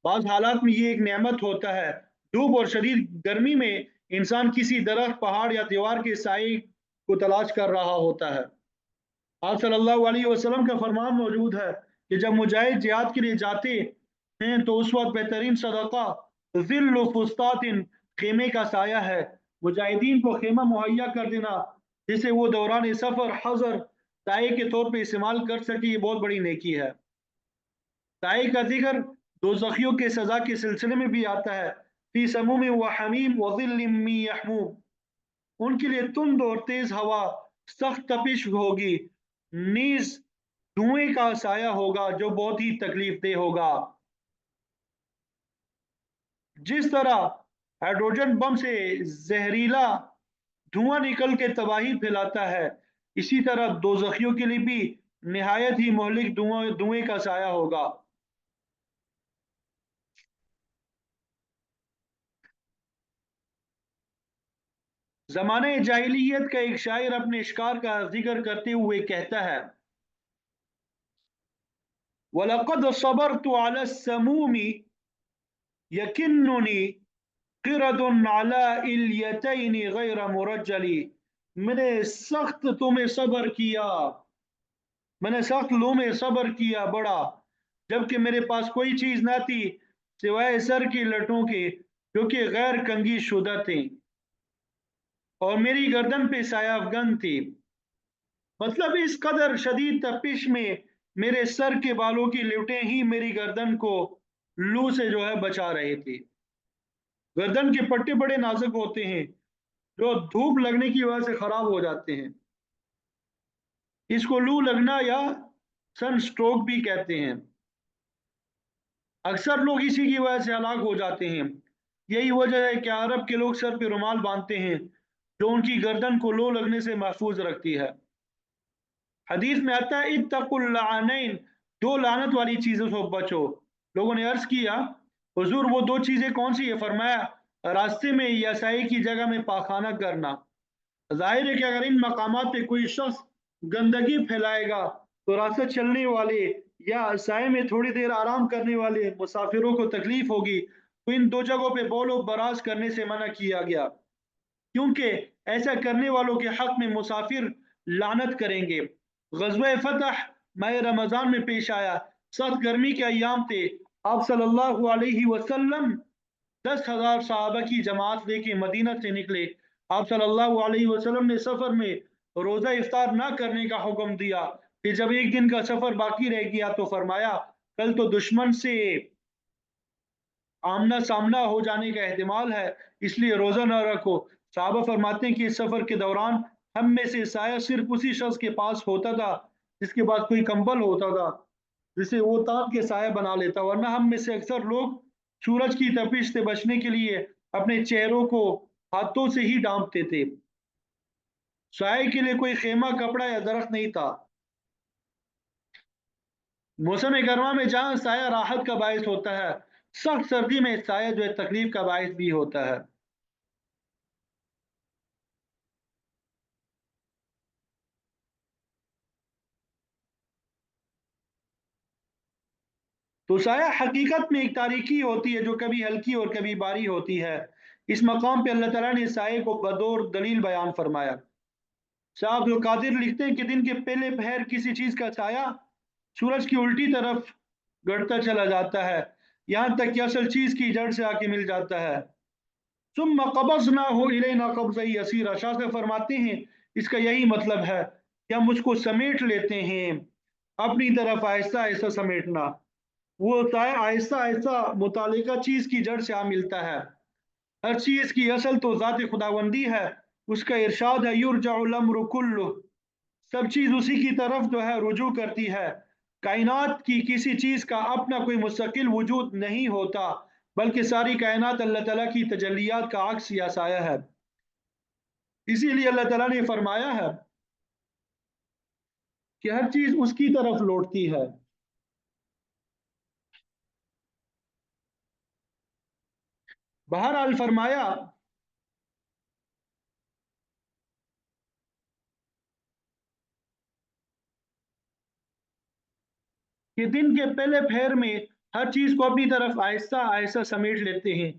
बाज़ हालात में ये एक नेमत होता है। धूप और शदीद गर्मी में इंसान किसी दरख्त पहाड़ या दीवार के साये को तलाश कर रहा होता है। आप सल्लल्लाहु अलैहि वसल्लम का फरमान मौजूद है कि जब मुजाहिद जिहाद के लिए जाते हैं तो उस वक्त बेहतरीन सदका ज़िल्लु फुस्तातिन, खेमे का साया है। मुजाहिदीन को खेमा मुहैया कर देना जिसे वो दौरान सफ़र हज़र साये के तौर पर इस्तेमाल कर सके, ये बहुत बड़ी नेकी है। साये का जिक्र दोज़खियों के सज़ा के सिलसिले में भी आता है। फी समूम व हमीम व ज़िल्लिम मिन यहमूम, उनके लिए तुंद और तेज हवा, सख्त तपिश होगी, नीज धुएं का साया होगा जो बहुत ही तकलीफ दे होगा। जिस तरह हाइड्रोजन बम से जहरीला धुआं निकल के तबाही फैलाता है, इसी तरह दोज़खियों के लिए भी निहायत ही मोहलिक धुएं का साया होगा। ज़माने जाहिलियत का एक शायर अपने शिकार का जिक्र करते हुए कहता है, वलक़द सबरतु अला समूमी यकिन्नुनी क़िरदुन अला इल्यतैनि गैर मुरज्जली। मैंने सख्त तुम्हें सबर किया, मैंने सख्त लो में सबर किया बड़ा, जबकि मेरे पास कोई चीज ना थी सिवाय सर की लटों के जो कि गैर कंगी शुदा थे और मेरी गर्दन पे साया अफगन थी। मतलब इस कदर शदीद तपिश में मेरे सर के बालों की लिवटें ही मेरी गर्दन को लू से जो है बचा रहे थे। गर्दन के पट्टे बड़े नाजुक होते हैं जो धूप लगने की वजह से खराब हो जाते हैं। इसको लू लगना या सन स्ट्रोक भी कहते हैं। अक्सर लोग इसी की वजह से हलाक हो जाते हैं। यही वजह है कि अरब के लोग सर पे रुमाल बांधते हैं जो उनकी गर्दन को लो लगने से महफूज रखती है। हदीस में आता है इत्तकुल लानैन, दो लानत वाली चीजों से बचो। लोगों ने अर्ज किया हुजूर वो दो चीजें कौन सी है। फरमाया रास्ते में या साई की जगह में पाखाना करना। जाहिर है कि अगर इन मकामात पे कोई शख्स गंदगी फैलाएगा तो रास्ते चलने वाले या साय में थोड़ी देर आराम करने वाले मुसाफिरों को तकलीफ होगी। तो इन दो जगहों पे बौल और बराज करने से मना किया गया। کیونکہ ایسا کرنے والوں کے حق میں مسافر لعنت کریں گے۔ غزوہ فتح ماہ رمضان میں پیش آیا، سخت گرمی کے ایام تھے، آپ صلی اللہ علیہ وسلم 10,000 صحابہ کی جماعت لے کے مدینہ سے نکلے۔ آپ صلی اللہ علیہ وسلم نے سفر میں روزہ افطار نہ کرنے کا حکم دیا، پھر جب ایک دن کا سفر باقی رہ گیا تو فرمایا کل تو دشمن سے آمنا سامنا ہو جانے کا احتمال ہے، اس لیے روزہ نہ رکھو۔ صحابہ فرماتے ہیں کہ اس سفر کے دوران ہم میں سے سایہ صرف اسی شخص کے پاس ہوتا تھا جس کے پاس کوئی کمبل ہوتا تھا، جسے وہ تاپ کے سایہ بنا لیتا، ورنہ ہم میں سے اکثر لوگ سورج کی تپش سے بچنے کے لیے اپنے چہروں کو ہاتھوں سے ہی ڈانپتے تھے۔ سائے کے لیے کوئی خیمہ، کپڑا یا درخت نہیں تھا۔ موسم گرما میں جہاں سایہ راحت کا باعث ہوتا ہے، سخت سردی میں سایہ جو ہے تکلیف کا باعث بھی ہوتا ہے۔ تو سایہ حقیقت میں ایک تاریکی ہوتی ہے جو کبھی ہلکی اور کبھی باری ہوتی ہے۔ اس مقام پہ اللہ تعالیٰ نے سائے کو بدور دلیل بیان فرمایا۔ شاہ عبد القادر لکھتے ہیں کہ دن کے پہلے پہر کسی چیز کا سایہ سورج کی الٹی طرف گڑتا چلا جاتا ہے، یہاں تک کہ اصل چیز کی جڑ سے آ کے مل جاتا ہے۔ ثم قبضناہ الینا قبضا یسیرا، شاہ سے فرماتے ہیں اس کا یہی مطلب ہے کہ ہم مجھ کو سمیٹ لیتے ہیں اپنی طرف، آہستہ آہستہ سمیٹنا۔ وہ ہوتا ہے آہستہ آہستہ متعلقہ چیز کی جڑ سے آ ملتا ہے۔ ہر چیز کی اصل تو ذات خداوندی ہے، اس کا ارشاد ہے یرجع الامر کلہ، سب چیز اسی کی طرف جو ہے رجوع کرتی ہے۔ کائنات کی کسی چیز کا اپنا کوئی مستقل وجود نہیں ہوتا، بلکہ ساری کائنات اللہ تعالیٰ کی تجلیات کا عکس یا سایہ ہے۔ اسی لیے اللہ تعالیٰ نے فرمایا ہے کہ ہر چیز اس کی طرف لوٹتی ہے۔ بہرحال فرمایا کہ دن کے پہلے پھیر میں ہر چیز کو اپنی طرف آہستہ آہستہ سمیٹ لیتے ہیں،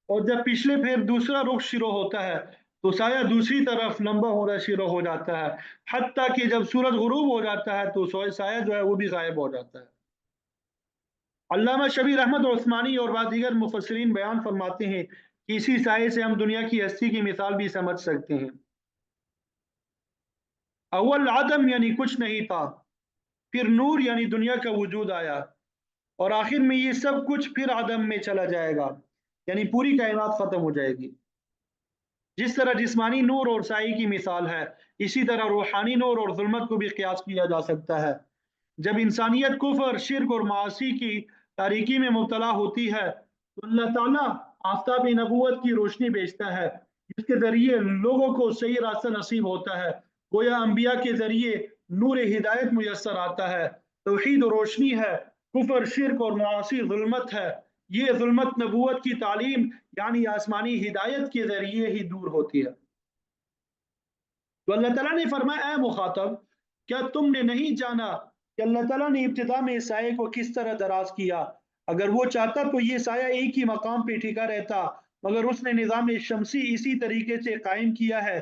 اور جب پچھلے پھیر دوسرا رخ شروع ہوتا ہے تو سایہ دوسری طرف لمبا ہونا شروع ہو جاتا ہے، حتیٰ کہ جب سورج غروب ہو جاتا ہے تو سایہ جو ہے وہ بھی غائب ہو جاتا ہے۔ علامہ شبیر احمد عثمانی اور بعض دیگر مفسرین بیان فرماتے ہیں کہ اسی سائے سے ہم دنیا کی ہستی کی مثال بھی سمجھ سکتے ہیں۔ اول عدم یعنی کچھ نہیں تھا، پھر نور یعنی دنیا کا وجود آیا، اور آخر میں یہ سب کچھ پھر عدم میں چلا جائے گا، یعنی پوری کائنات ختم ہو جائے گی۔ جس طرح جسمانی نور اور سائے کی مثال ہے، اسی طرح روحانی نور اور ظلمت کو بھی قیاس کیا جا سکتا ہے۔ جب انسانیت کفر، شرک اور معاصی کی تاریکی میں مبتلا ہوتی ہے تو اللہ تعالیٰ آفتاب نبوت کی روشنی بھیجتا ہے، جس کے ذریعے لوگوں کو صحیح راستہ نصیب ہوتا ہے۔ گویا انبیاء کے ذریعے نور ہدایت میسر آتا ہے، توحید و روشنی ہے، کفر، شرک اور معاصی ظلمت ہے۔ یہ ظلمت نبوت کی تعلیم یعنی آسمانی ہدایت کے ذریعے ہی دور ہوتی ہے۔ تو اللہ تعالیٰ نے فرمایا اے مخاطب، کیا تم نے نہیں جانا کہ اللہ تعالیٰ نے ابتدا میں اس سائے کو کس طرح دراز کیا؟ اگر وہ چاہتا تو یہ سایہ ایک ہی مقام پہ ٹھیکا رہتا، مگر اس نے نظام شمسی اسی طریقے سے قائم کیا ہے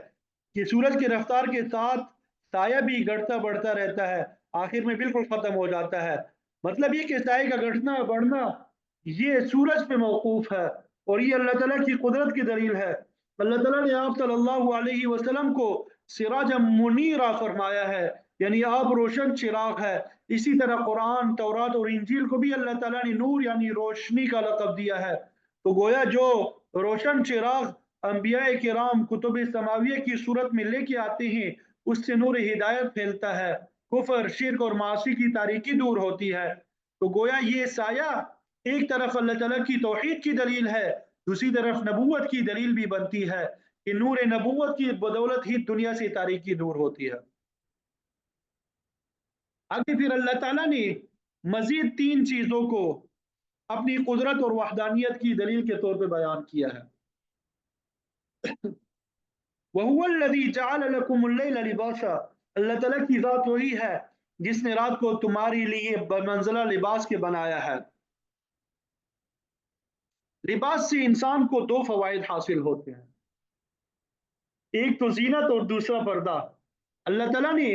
کہ سورج کی رفتار کے ساتھ سایہ بھی گڑتا بڑھتا رہتا ہے، آخر میں بالکل ختم ہو جاتا ہے۔ مطلب یہ کہ سائے کا گھٹنا بڑھنا یہ سورج پہ موقوف ہے، اور یہ اللہ تعالیٰ کی قدرت کی دلیل ہے۔ اللہ تعالیٰ نے آپ صلی اللہ علیہ وسلم کو سراج منیرہ فرمایا ہے، یعنی آپ روشن چراغ ہے۔ اسی طرح قرآن، تورات اور انجیل کو بھی اللہ تعالیٰ نے نور یعنی روشنی کا لقب دیا ہے۔ تو گویا جو روشن چراغ انبیاء کرام کتب سماویہ کی صورت میں لے کے آتے ہیں، اس سے نور ہدایت پھیلتا ہے، کفر، شرک اور معاصی کی تاریکی دور ہوتی ہے۔ تو گویا یہ سایہ ایک طرف اللہ تعالیٰ کی توحید کی دلیل ہے، دوسری طرف نبوت کی دلیل بھی بنتی ہے کہ نور نبوت کی بدولت ہی دنیا سے تاریکی دور ہوتی ہے۔ آگے پھر اللہ تعالیٰ نے مزید تین چیزوں کو اپنی قدرت اور وحدانیت کی دلیل کے طور پہ بیان کیا ہے۔ وَهُوَ الَّذِي جَعَلَ لَكُمُ اللَّيْلَ لِبَاسًا، اللہ تعالیٰ کی ذات وہی ہے جس نے رات کو تمہارے لیے بمنزلہ لباس کے بنایا ہے۔ لباس سے انسان کو دو فوائد حاصل ہوتے ہیں۔ एक तो जीनत और दूसरा पर्दा। अल्लाह ताला ने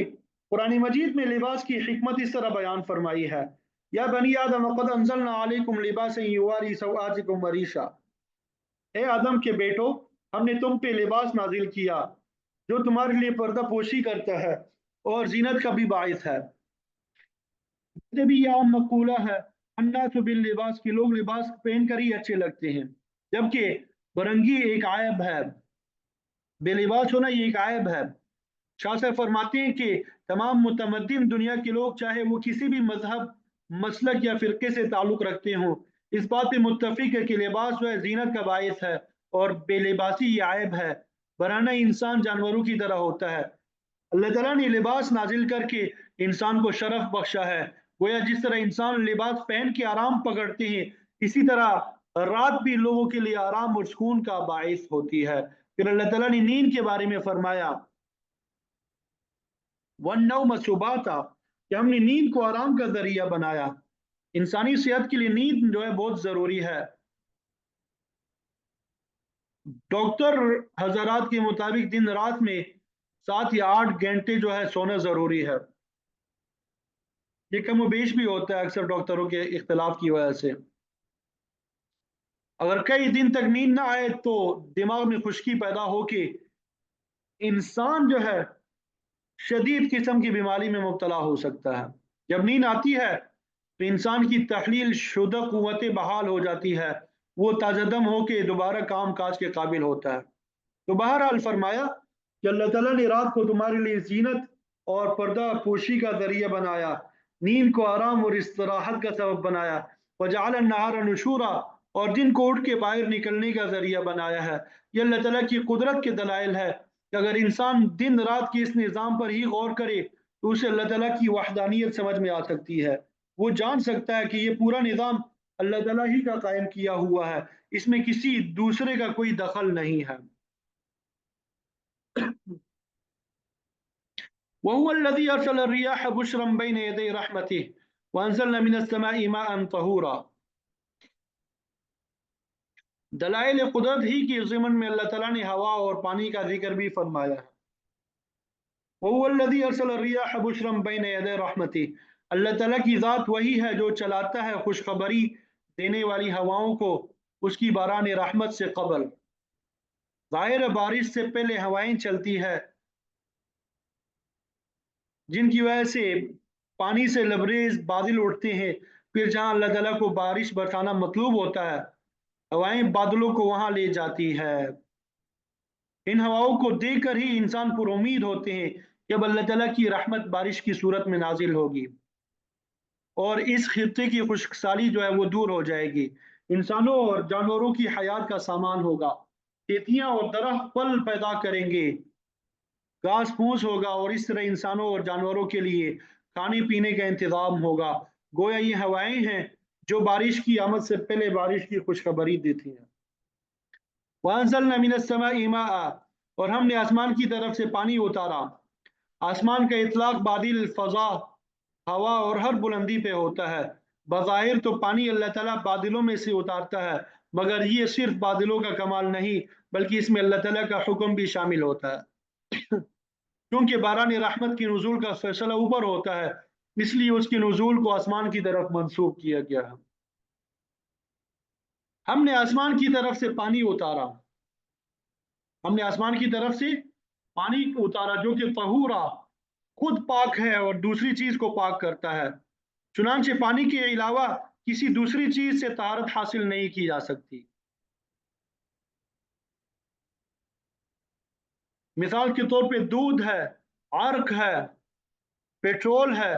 कुरान मजीद में लिबास की हिकमत इस तरह बयान फरमाई है, या बनी आदम क़द अंज़लना अलैकुम लिबासन युवारी सौआतिकुम वरीशा। ए आदम के बेटो, हमने तुम पे लिबास नाजिल किया जो तुम्हारे लिए पर्दा पोशी करता है और जीनत का भी बाइस है। जब भी यह आम मकूला है, अन्नास बिल लिबास, के लोग लिबास पहन कर ही अच्छे लगते हैं, जबकि बरंगी एक आयब है। बेलिबास होना ये एक आयब है। शाह साहब फरमाते हैं कि तमाम मुतमद्दिन दुनिया के लोग, चाहे वो किसी भी मजहब, मसलक या फिरके से ताल्लुक रखते हों, इस बात पे मुत्तफिक है कि लिबास जो है जीनत का बायस है और बेलिबासी ये आयब है, वरना इंसान जानवरों की तरह होता है। अल्लाह ताला ने लिबास नाजिल करके इंसान को शरफ बख्शा है। गोया जिस तरह इंसान लिबास पहन के आराम पकड़ते हैं, इसी तरह रात भी लोगों के लिए आराम और सुकून का बायस होती है। फिर अल्लाह ताला ने नींद के बारे में फरमाया, वन्नौम सुबाता, कि हमने नींद को आराम का जरिया बनाया। इंसानी सेहत के लिए नींद जो है बहुत जरूरी है। डॉक्टर हजरात के मुताबिक दिन रात में 7 या 8 घंटे जो है सोना जरूरी है। ये कम बेश भी होता है अक्सर डॉक्टरों के इख्तलाफ की वजह से। अगर कई दिन तक नींद ना आए तो दिमाग में खुश्की पैदा होके इंसान जो है शदीद किस्म की बीमारी में मुब्तला हो सकता है। जब नींद आती है तो इंसान की तहलील शुदा कुव्वतें बहाल हो जाती है, वो ताजदम होके दोबारा काम काज के काबिल होता है। तो बहरहाल फरमाया कि अल्लाह ताला ने रात को तुम्हारे लिए जीनत और पर्दा पोशी का जरिया बनाया, नींद को आराम और इस्तराहत का सबब बनाया, वजअल अन्नहार नुशूरा, और दिन को उठ के बाहर निकलने का जरिया बनाया है। ये अल्लाह ताला की कुदरत के दलाइल है कि अगर इंसान दिन रात के इस निज़ाम पर ही गौर करे तो उसे अल्लाह ताला की वहदानियत समझ में आ सकती है। वो जान सकता है कि ये पूरा निज़ाम अल्लाह ताला ही का कायम किया हुआ है, इसमें किसी दूसरे का कोई दखल नहीं है। वहुवल्लज़ी अरसल अर्रियाह बुशरन बैन यदै रहमतिह व अंज़लना मिनस समाई माअन तहूरा। दलाइल कुदरत ही की ज़िमन में अल्लाह ताला ने हवा और पानी का जिक्र भी फरमाया है। वहुवल्लज़ी अरसल अर्रियाह बुशरन बैन यदै रहमतिह, अल्लाह ताला की ज़ात वही है जो चलाता है खुशखबरी देने वाली हवाओं को उसकी बारान रहमत से कबल। ज़ाहिर बारिश से पहले हवाएं चलती है जिनकी वजह से पानी से लबरेज बादल उठते हैं। फिर जहां अल्लाह ताला को बारिश बरसाना मतलूब होता है, हवाएं बादलों को वहां ले जाती है। इन हवाओं को देखकर ही इंसान पर उम्मीद होते हैं कि अब अल्लाह ताला की रहमत बारिश की सूरत में नाजिल होगी और इस खित्ते की खुश्कसाली जो है वो दूर हो जाएगी। इंसानों और जानवरों की हयात का सामान होगा। खेतियां और दरख्त फल पैदा करेंगे, घास फूस होगा और इस तरह इंसानों और जानवरों के लिए खाने पीने का इंतजाम होगा। गोया ये हवाएं हैं जो बारिश की आमद से पहले बारिश की खुशखबरी देती हैं। वअंज़लना मिनस समाई माअ, और हमने आसमान की तरफ से पानी उतारा। आसमान का इतलाक बादल, फजा, हवा और हर बुलंदी पे होता है। बज़ाहिर तो पानी अल्लाह ताला बादलों में से उतारता है, मगर ये सिर्फ बादलों का कमाल नहीं बल्कि इसमें अल्लाह ताला का हुक्म भी शामिल होता है। क्योंकि बारान रहमत की नुज़ूल का फैसला ऊपर होता है, इसलिए उसकी नुज़ूल को आसमान की तरफ मंसूब किया गया है। हमने आसमान की तरफ से पानी उतारा, हमने आसमान की तरफ से पानी उतारा जो कि तहूरा, खुद पाक है और दूसरी चीज को पाक करता है। चुनांचे पानी के अलावा किसी दूसरी चीज से तारत हासिल नहीं की जा सकती। मिसाल के तौर पे दूध है, अर्क है, पेट्रोल है,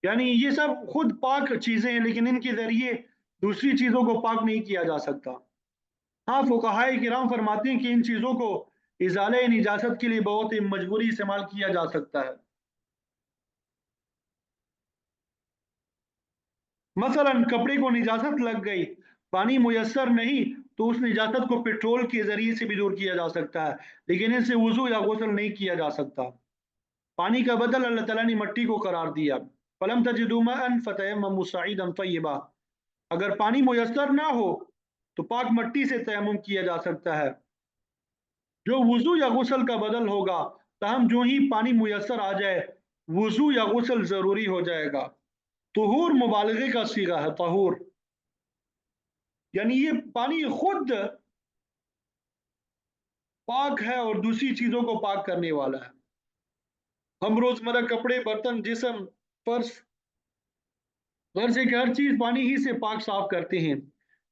यानी ये सब खुद पाक चीजें हैं, लेकिन इनके जरिए दूसरी चीजों को पाक नहीं किया जा सकता। हाँ, फुकहाए किराम फरमाते हैं कि इन चीजों को इजाले निजात के लिए बहुत ही मजबूरी इस्तेमाल किया जा सकता है। मसलन कपड़े को निजात लग गई, पानी मुयस्सर नहीं, तो उस निजात को पेट्रोल के जरिए से भी दूर किया जा सकता है, लेकिन इनसे वजू या गुस्ल नहीं किया जा सकता। पानी का बदल अल्लाह ताला ने मट्टी को करार दिया। फलम तजिदू माअन फतयम्ममू सईदन तय्यबा, अगर पानी मुयस्सर ना हो तो पाक मट्टी से तयम्मुम किया जा सकता है। जो वुजू या गुस्ल का बदल होगा, तहम जो ही पानी मुयस्सर आ जाए वुजू या गुस्ल जरूरी हो जाएगा। तुहूर मुबालगे का सीगा है, तहूर यानी ये पानी खुद पाक है और दूसरी चीजों को पाक करने वाला है। हम रोजमर्रा कपड़े, बर्तन, जिस्म, फर्श, घर से हर चीज पानी ही से पाक साफ करते हैं।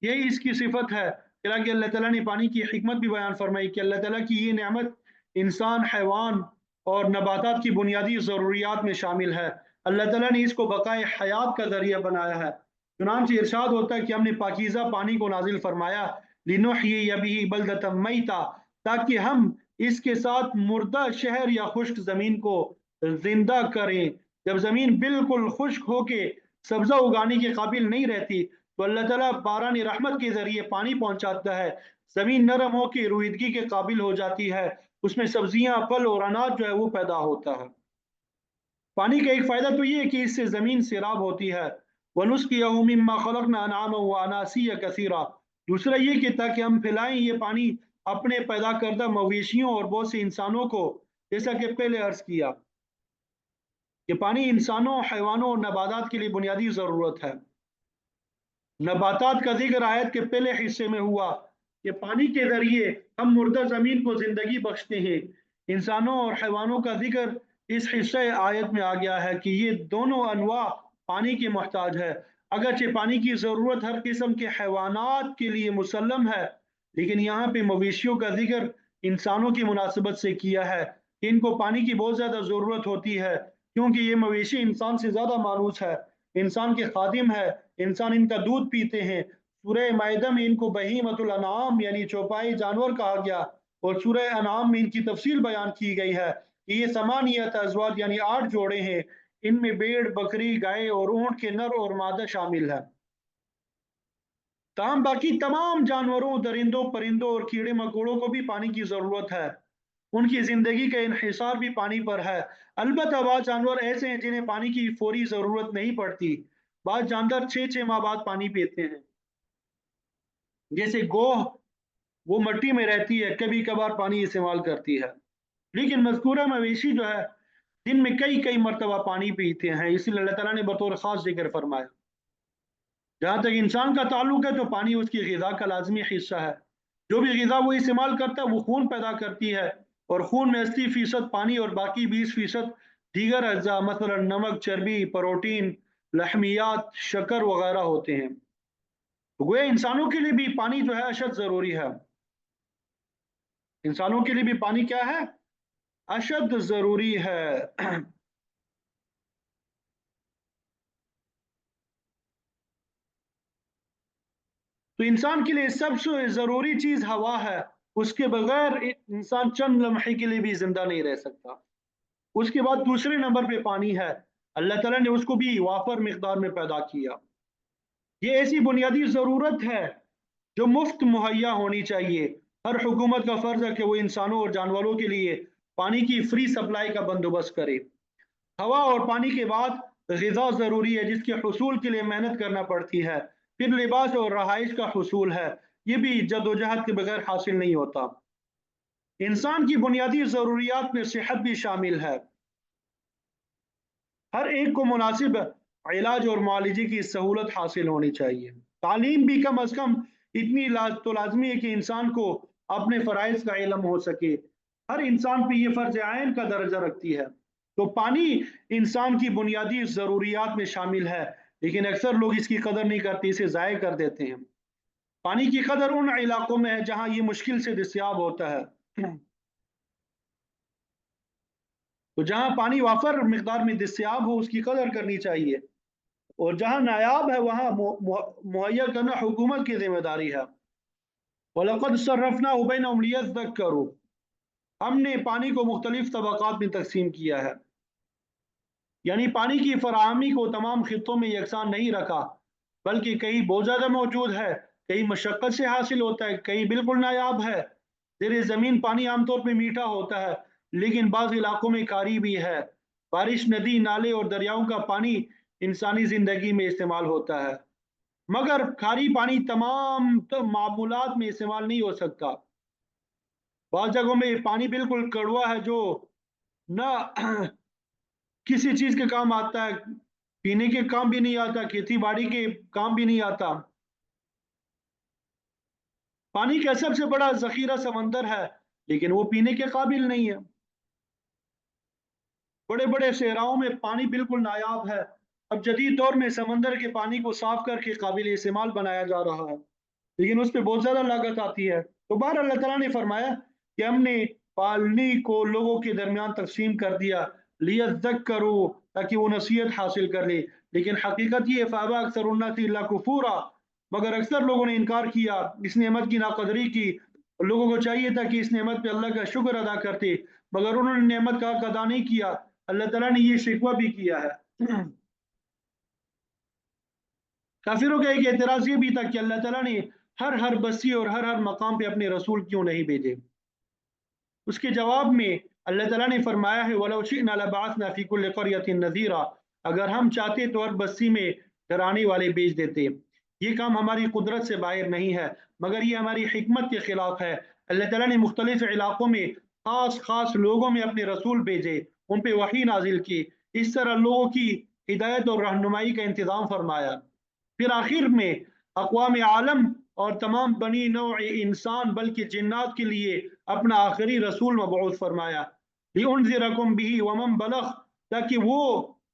यही इसकी सिफत है। हालांकि अल्लाह ताला ने पानी की हिकमत भी बयान फरमाई कि अल्लाह ताला की ये नेमत इंसान, हैवान और नबातात की बुनियादी ज़रूरियात में शामिल है। अल्लाह ताला ने इसको बकाए हयात का जरिया बनाया है। चुनांचे इरशाद होता है कि हमने पाकीज़ा पानी को नाजिल फरमाया, लिनुहय्यिय बिही बलदतम मैता, ताकि हम इसके साथ मुर्दा शहर या खुश्क ज़मीन को जिंदा करें। जब ज़मीन बिल्कुल खुश्क होके सब्जा उगाने के काबिल नहीं रहती तो अल्लाह ताला बारान रहमत के जरिए पानी पहुंचाता है। जमीन नरम होकर रोईदगी के काबिल हो जाती है, उसमें सब्जियां, फल और अनाज जो है वो पैदा होता है। पानी का एक फायदा तो ये है कि इससे जमीन सैराब होती है। वनुस्कियहु मिम्मा खलकना अनआमा व अनासिया कसीरा। दूसरा ये कि ताकि हम पिलाएं ये पानी अपने पैदा करदा मवेशियों और बहुत से इंसानों को, जैसा कि पहले अर्ज किया कि पानी इंसानों, हैवानों और नबातात के लिए बुनियादी जरूरत है। नबातात का जिक्र आयत के पहले हिस्से में हुआ कि पानी के जरिए हम मुर्दा जमीन को जिंदगी बख्शते हैं। इंसानों और हैवानों का जिक्र इस हिस्से आयत में आ गया है कि ये दोनों अनवा पानी के मोहताज है। अगरचे पानी की ज़रूरत हर किस्म के हैवानात के लिए मुसल्लम है, लेकिन यहाँ पे मवेशियों का जिक्र इंसानों की मुनासिबत से किया है कि इनको पानी की बहुत ज़्यादा ज़रूरत होती है, क्योंकि ये मवेशी इंसान से ज़्यादा मानूस है, इंसान के खादिम है, इंसान इनका दूध पीते हैं। सूरह माइदा में इनको बहीमतुल अनाम यानी चौपाई जानवर कहा गया और सूरह अनाम में इनकी तफसील बयान की गई है कि ये समानियत अज़वाज यानी 8 जोड़े हैं। इनमें भेड़, बकरी, गाय और ऊंट के नर और मादा शामिल है। तमाम बाकी तमाम जानवरों, दरिंदों, परिंदों और कीड़े मकोड़ों को भी पानी की ज़रूरत है। उनकी ज़िंदगी का इन्हिसार भी पानी पर है। अलबत्ता बाज़ जानवर ऐसे हैं जिन्हें पानी की फौरी ज़रूरत नहीं पड़ती। बाज़ जानवर 6-6 माह बाद पानी पीते हैं। जैसे गोह, वो मिट्टी में रहती है, कभी कभार पानी इस्तेमाल करती है। लेकिन मज़कूरा मवेशी जो है दिन में कई कई मरतबा पानी पीते हैं, इसीलिए अल्लाह ताला ने बतौर ख़ास ज़िक्र फरमाया। जहाँ तक इंसान का ताल्लुक है तो पानी उसकी ग़िज़ा का लाज़मी हिस्सा है। जो भी ग़िज़ा वो इस्तेमाल करता है वो खून पैदा करती है और खून में 80% पानी और बाकी 20% दीगर अज्जा मसलन नमक, चर्बी, प्रोटीन, लहमियात, शक्कर वगैरह होते हैं। तो गोया इंसानों के लिए भी पानी जो है अशद ज़रूरी है। इंसानों के लिए भी पानी क्या है? अशद ज़रूरी है। तो इंसान के लिए सबसे ज़रूरी चीज़ हवा है। उसके बगैर इंसान चंद लम्हे के लिए भी ज़िंदा नहीं रह सकता। उसके बाद दूसरे नंबर पे पानी है। अल्लाह ताला ने उसको भी वाफर मिकदार में पैदा किया। ये ऐसी बुनियादी ज़रूरत है जो मुफ्त मुहैया होनी चाहिए। हर हुकूमत का फ़र्ज़ है कि वो इंसानों और जानवरों के लिए पानी की फ्री सप्लाई का बंदोबस्त करे। हवा और पानी के बाद ग़िज़ा ज़रूरी है जिसके हसूल के लिए मेहनत करना पड़ती है। फिर लिबास और रहाइश का हसूल है, ये भी जद्दोजहद के बगैर हासिल नहीं होता। इंसान की बुनियादी ज़रूरियात में सेहत भी शामिल है। हर एक को मुनासिब इलाज और मुआलजे की सहूलत हासिल होनी चाहिए। तालीम भी कम अज़ कम इतनी तो लाजमी है कि इंसान को अपने फ़राइज़ का इल्म हो सके। हर इंसान पे ये फ़र्ज़ आइन का दर्जा रखती है। तो पानी इंसान की बुनियादी ज़रूरियात में शामिल है, लेकिन अक्सर लोग इसकी कदर नहीं करते, इसे ज़ाय कर देते हैं। पानी की कदर उन इलाकों में है जहाँ ये मुश्किल से दस्याब होता है। तो जहाँ पानी वाफर मिकदार में दस्याब हो उसकी कदर करनी चाहिए, और जहाँ नायाब है वहाँ मुहैया करना हुकूमत की जिम्मेदारी है। वलक़द सर्रफ़ना बैनहुम लियज़्ज़क्करू, हमने पानी को मुख्तलिफ तबक़ात में तकसीम किया है। यानी पानी की फराहमी को तमाम खित्तों में यकसान नहीं रखा, बल्कि कहीं बहुत ज़्यादा मौजूद है, कहीं मशक्क़त से हासिल होता है, कहीं बिल्कुल नायाब है। ज़ेरे ज़मीन पानी आमतौर पर मीठा होता है, लेकिन बाज़ इलाकों में कारी भी है। बारिश, नदी, नाले और दरियाओं का पानी इंसानी ज़िंदगी में इस्तेमाल होता है, मगर खारी पानी तमाम मामूलात में इस्तेमाल नहीं हो सकता। بعض جگہوں میں پانی بالکل کڑوا ہے جو نہ کسی چیز کے کام آتا ہے، پینے کے کام بھی نہیں آتا، کھیتی باڑی کے کام بھی نہیں آتا۔ پانی کا سب سے بڑا ذخیرہ سمندر ہے لیکن وہ پینے کے قابل نہیں ہے۔ بڑے بڑے صحراؤں میں پانی بالکل نایاب ہے، اب جدید دور میں سمندر کے پانی کو صاف کر کے قابل استعمال بنایا جا رہا ہے، لیکن اس پہ بہت زیادہ لاگت آتی ہے۔ تو بہر اللہ تعالیٰ نے فرمایا کہ ہم نے پانی کو لوگوں کے درمیان تقسیم کر دیا، لیذکروا، تاکہ وہ نصیحت حاصل کر لے، لیکن حقیقت یہ فابا اکثر الناس الا کفورا، مگر اکثر لوگوں نے انکار کیا، اس نعمت کی ناقدری کی۔ لوگوں کو چاہیے تھا کہ اس نعمت پہ اللہ کا شکر ادا کرتے، مگر انہوں نے نعمت کا حق ادا نہیں کیا۔ اللہ تعالیٰ نے یہ شکوہ بھی کیا ہے۔ کافروں کا ایک اعتراض یہ بھی تھا کہ اللہ تعالیٰ نے ہر بستی اور ہر مقام پہ اپنے رسول کیوں نہیں بھیجے؟ اس کے جواب میں اللہ تعالیٰ نے فرمایا ہے وَلَوْ شِئْنَا لَبَعَثْنَا فِي كُلِّ قَرْيَةٍ نَذِيرًا، اگر ہم چاہتے تو ہر بستی میں ڈرانے والے بھیج دیتے۔ یہ کام ہماری قدرت سے باہر نہیں ہے، مگر یہ ہماری حکمت کے خلاف ہے۔ اللہ تعالیٰ نے مختلف علاقوں میں خاص لوگوں میں اپنے رسول بھیجے، ان پہ وحی نازل کی، اس طرح لوگوں کی ہدایت اور رہنمائی کا انتظام فرمایا۔ پھر آخر میں اقوام عالم اور تمام بنی نوع انسان بلکہ جنات کے لیے اپنا آخری رسول مبعوث فرمایا، لِأُنذِرَكُمْ بِهِ وَمَنْ بَلَغَ، تاکہ وہ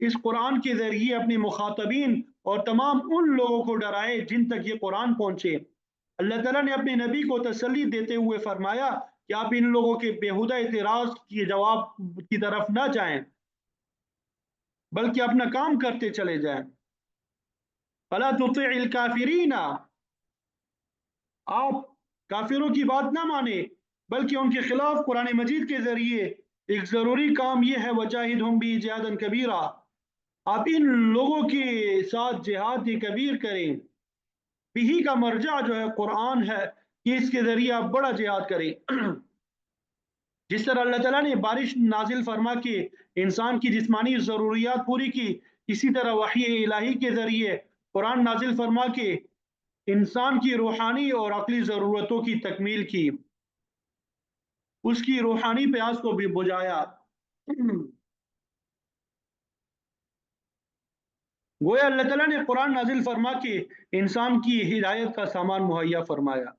اس قرآن کے ذریعے اپنے مخاطبین اور تمام ان لوگوں کو ڈرائے جن تک یہ قرآن پہنچے۔ اللہ تعالیٰ نے اپنے نبی کو تسلی دیتے ہوئے فرمایا کہ آپ ان لوگوں کے بےہودہ اعتراض کے جواب کی طرف نہ جائیں، بلکہ اپنا کام کرتے چلے جائیں۔ فَلَا تُطِعِ الْكَافِرِينَ، آپ کافروں کی بات نہ مانیں، بلکہ ان کے خلاف قرآن مجید کے ذریعے ایک ضروری کام یہ ہے وَجَاهِدْهُمْ بِهِ جِهَادًا كَبِيرًا، آپ ان لوگوں کے ساتھ جہاد کبیر کریں۔ بہی کا مرجع جو ہے قرآن ہے کہ اس کے ذریعے آپ بڑا جہاد کریں۔ جس طرح اللہ تعالیٰ نے بارش نازل فرما کے انسان کی جسمانی ضروریات پوری کی، اسی طرح وحی الہی کے ذریعے قرآن نازل فرما کے انسان کی روحانی اور عقلی ضرورتوں کی تکمیل کی، اس کی روحانی پیاس کو بھی بجھایا۔ گویا اللہ تعالیٰ نے قرآن نازل فرما کے انسان کی ہدایت کا سامان مہیا فرمایا۔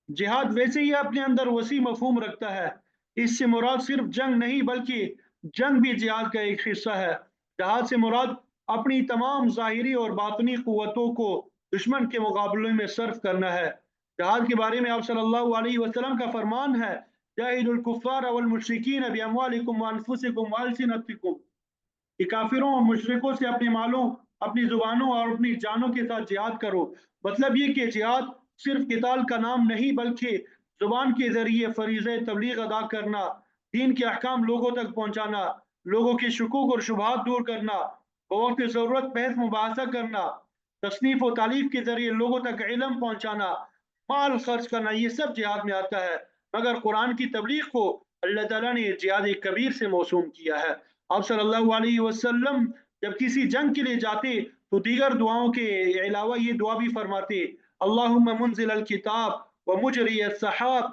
جہاد ویسے ہی اپنے اندر وسیع مفہوم رکھتا ہے، اس سے مراد صرف جنگ نہیں بلکہ جنگ بھی جہاد کا ایک حصہ ہے۔ جہاد سے مراد اپنی تمام ظاہری اور باطنی قوتوں کو دشمن کے مقابلے میں صرف کرنا ہے۔ جہاد کے بارے میں آپ صلی اللہ علیہ وسلم کا فرمان ہے جاہدوا الکفار والمشرکین باموالکم وانفسکم والسنتکم، کہ کافروں اور مشرکوں سے اپنے مالوں، اپنی زبانوں اور اپنی جانوں کے ساتھ جہاد کرو۔ مطلب یہ کہ جہاد صرف قتال کا نام نہیں بلکہ زبان کے ذریعے فریضہ تبلیغ ادا کرنا، دین کے احکام لوگوں تک پہنچانا، لوگوں کے شکوک اور شبہات دور کرنا، بوقت ضرورت بحث مباحثہ کرنا، تصنیف و تالیف کے ذریعے لوگوں تک علم پہنچانا، مال خرچ کرنا، یہ سب جہاد میں آتا ہے۔ مگر قرآن کی تبلیغ کو اللہ تعالیٰ نے جہاد کبیر سے موسوم کیا ہے۔ آپ صلی اللہ علیہ وسلم جب کسی جنگ کے لیے جاتے تو دیگر دعاؤں کے علاوہ یہ دعا بھی فرماتے اللہم منزل الکتاب ومجری السحاب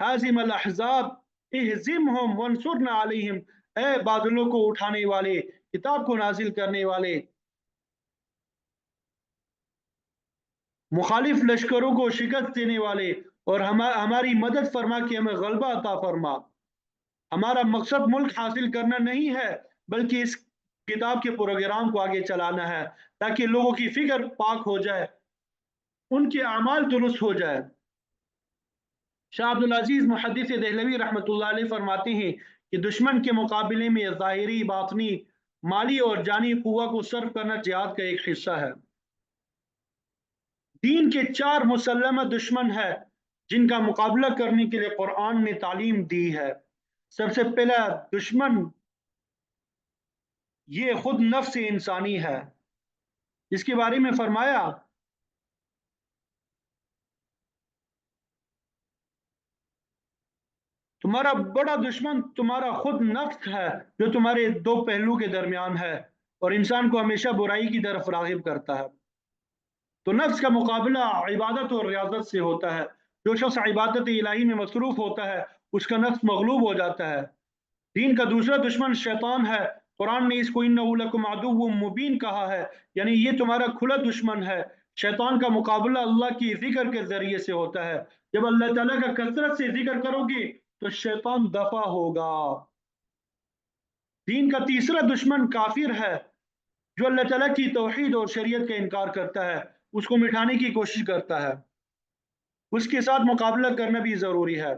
حازم الاحزاب اہزمہم وانصرنا علیہم، اے بادلوں کو اٹھانے والے، کتاب کو نازل کرنے والے، مخالف لشکروں کو شکست دینے والے، اور ہماری مدد فرما کے ہمیں غلبہ عطا فرما۔ ہمارا مقصد ملک حاصل کرنا نہیں ہے بلکہ اس کتاب کے پروگرام کو آگے چلانا ہے تاکہ لوگوں کی فکر پاک ہو جائے، ان کے اعمال درست ہو جائے۔ شاہ عبدالعزیز محدث دہلوی رحمۃ اللہ علیہ فرماتے ہیں کہ دشمن کے مقابلے میں ظاہری، باطنی، مالی اور جانی قوہ کو صرف کرنا جہاد کا ایک حصہ ہے۔ دین کے 4 مسلمہ دشمن ہے جن کا مقابلہ کرنے کے لیے قرآن نے تعلیم دی ہے۔ سب سے پہلا دشمن یہ خود نفس انسانی ہے، جس کے بارے میں فرمایا تمہارا بڑا دشمن تمہارا خود نفس ہے جو تمہارے 2 پہلو کے درمیان ہے اور انسان کو ہمیشہ برائی کی طرف راغب کرتا ہے۔ تو نفس کا مقابلہ عبادت اور ریاضت سے ہوتا ہے، जो शख्स इबादत इलाही में मसरूफ होता है उसका नफ्स मगलूब हो जाता है। दीन का दूसरा दुश्मन शैतान है। कुरान ने इसको इन्नहु लकुम अदुव्वुम मुबीन कहा है, यानी ये तुम्हारा खुला दुश्मन है। शैतान का मुकाबला अल्लाह की जिक्र के जरिए से होता है। जब अल्लाह ताला का कसरत से जिक्र करोगे तो शैतान दफा होगा। दीन का तीसरा दुश्मन काफिर है, जो अल्लाह ताला की तौहीद और शरीयत का इनकार करता है, उसको मिटाने की कोशिश करता है। उसके साथ मुकाबला करना भी जरूरी है।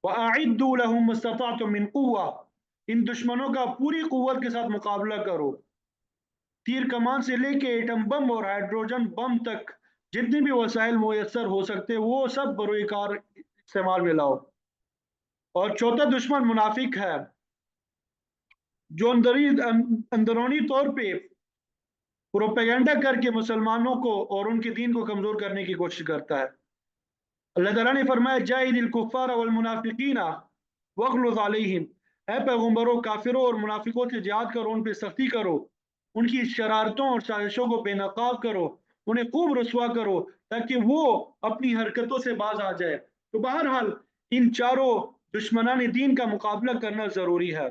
वअइद्दू लहुम मस्तताअतुम मिन कुव्वा, इन दुश्मनों का पूरी कुव्वत के साथ मुकाबला करो। तीर कमान से लेके एटम बम और हाइड्रोजन बम तक जितने भी वसाइल मुयसर हो सकते वो सब बरूकार इस्तेमाल में लाओ। और चौथा दुश्मन मुनाफिक है, जो अंदरूनी तौर पे प्रोपेगेंडा करके मुसलमानों को और उनके दीन को कमजोर करने की कोशिश करता है। अल्लाह ताला ने फरमाया जाहिदिल कुफ्फार वल मुनाफिकीना वगलुज़ अलैहिम, ऐ पैगंबरों काफिरों और मुनाफिकों से जिहाद करो, उन पे सख्ती करो, उनकी शरारतों और साजिशों को बेनकाब करो, उन्हें खूब रुसवा करो ताकि वो अपनी हरकतों से बाज आ जाए। तो बहरहाल इन चारों दुश्मनान दीन का मुकाबला करना जरूरी है।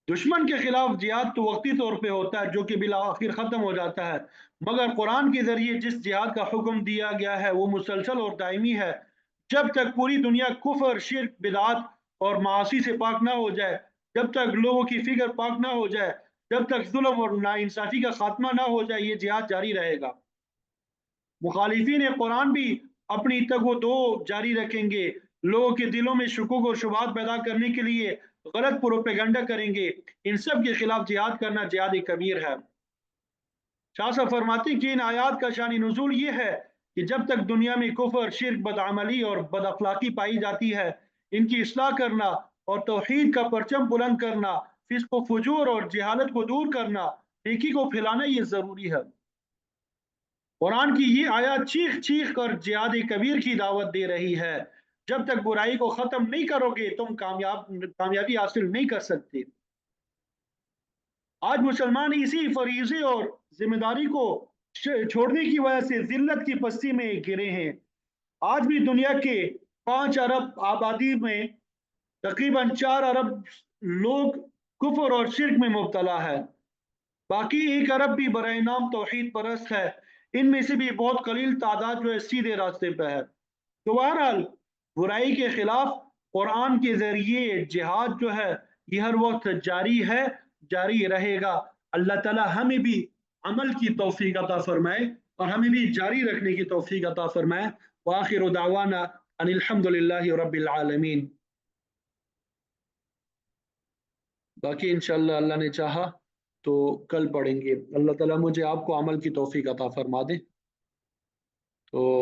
दुश्मन के खिलाफ जिहाद तो वक्ती तौर पे होता है जो कि बिला आखिर ख़त्म हो जाता है, मगर कुरान के ज़रिए जिस जिहाद का हुक्म दिया गया है वो मुसलसल और दायमी है। जब तक पूरी दुनिया कुफर, शिर्क, बिदात और मासी से पाक ना हो जाए, जब तक लोगों की फिक्र पाक ना हो जाए, जब तक जुल्म और नाइंसाफ़ी का खात्मा ना हो जाए, ये जिहाद जारी रहेगा। मुखालिफिन कुरान भी अपनी तगो-दो जारी रखेंगे, लोगों के दिलों में शुकूक और शुबहात पैदा करने के लिए गलत प्रोपेगेंडा करेंगे। इन सब के खिलाफ जिहाद करना जिहाद कबीर है। शाह साहब फरमाते हैं कि इन आयात का शान नुज़ूल ये है कि जब तक दुनिया में कुफर, शिर्क, बदअमली और बदअखलाकी पाई जाती है, इनकी इस्लाह करना और तौहीद का परचम बुलंद करना, फिस्क, फुजूर और जहालत को दूर करना, नेकी को फैलाना ये जरूरी है। कुरान की ये आयत चीख चीख कर जिहाद कबीर की दावत दे रही है। जब तक बुराई को खत्म नहीं करोगे तुम कामयाबी हासिल नहीं कर सकते। आज मुसलमान इसी फरीजे और जिम्मेदारी को छोड़ने की वजह से जिल्लत की पस्ती में गिरे हैं। आज भी दुनिया के 5 अरब आबादी में तकरीबन 4 अरब लोग कुफर और शिर्क में मुब्तला है। बाकी 1 अरब भी बराए नाम तौहीद परस्त है। इनमें से भी बहुत कलील तादाद जो है सीधे रास्ते पर है। तो बहरहाल बुराई के खिलाफ कुरान के जरिए जिहाद जो है ये हर वक्त जारी है, जारी रहेगा। अल्लाह ताला हमें भी अमल की तौफीक अता फरमाए और हमें भी जारी रखने की तौफीक अता फरमाए। व आखिर दावाना अनिल हम्दुलिल्लाहि रब्बिल आलमीन। बाकी इंशाअल्लाह अल्लाह ने चाहा तो कल पढ़ेंगे। अल्लाह ताला मुझे आपको अमल की तौफीक अता फरमा दे। तो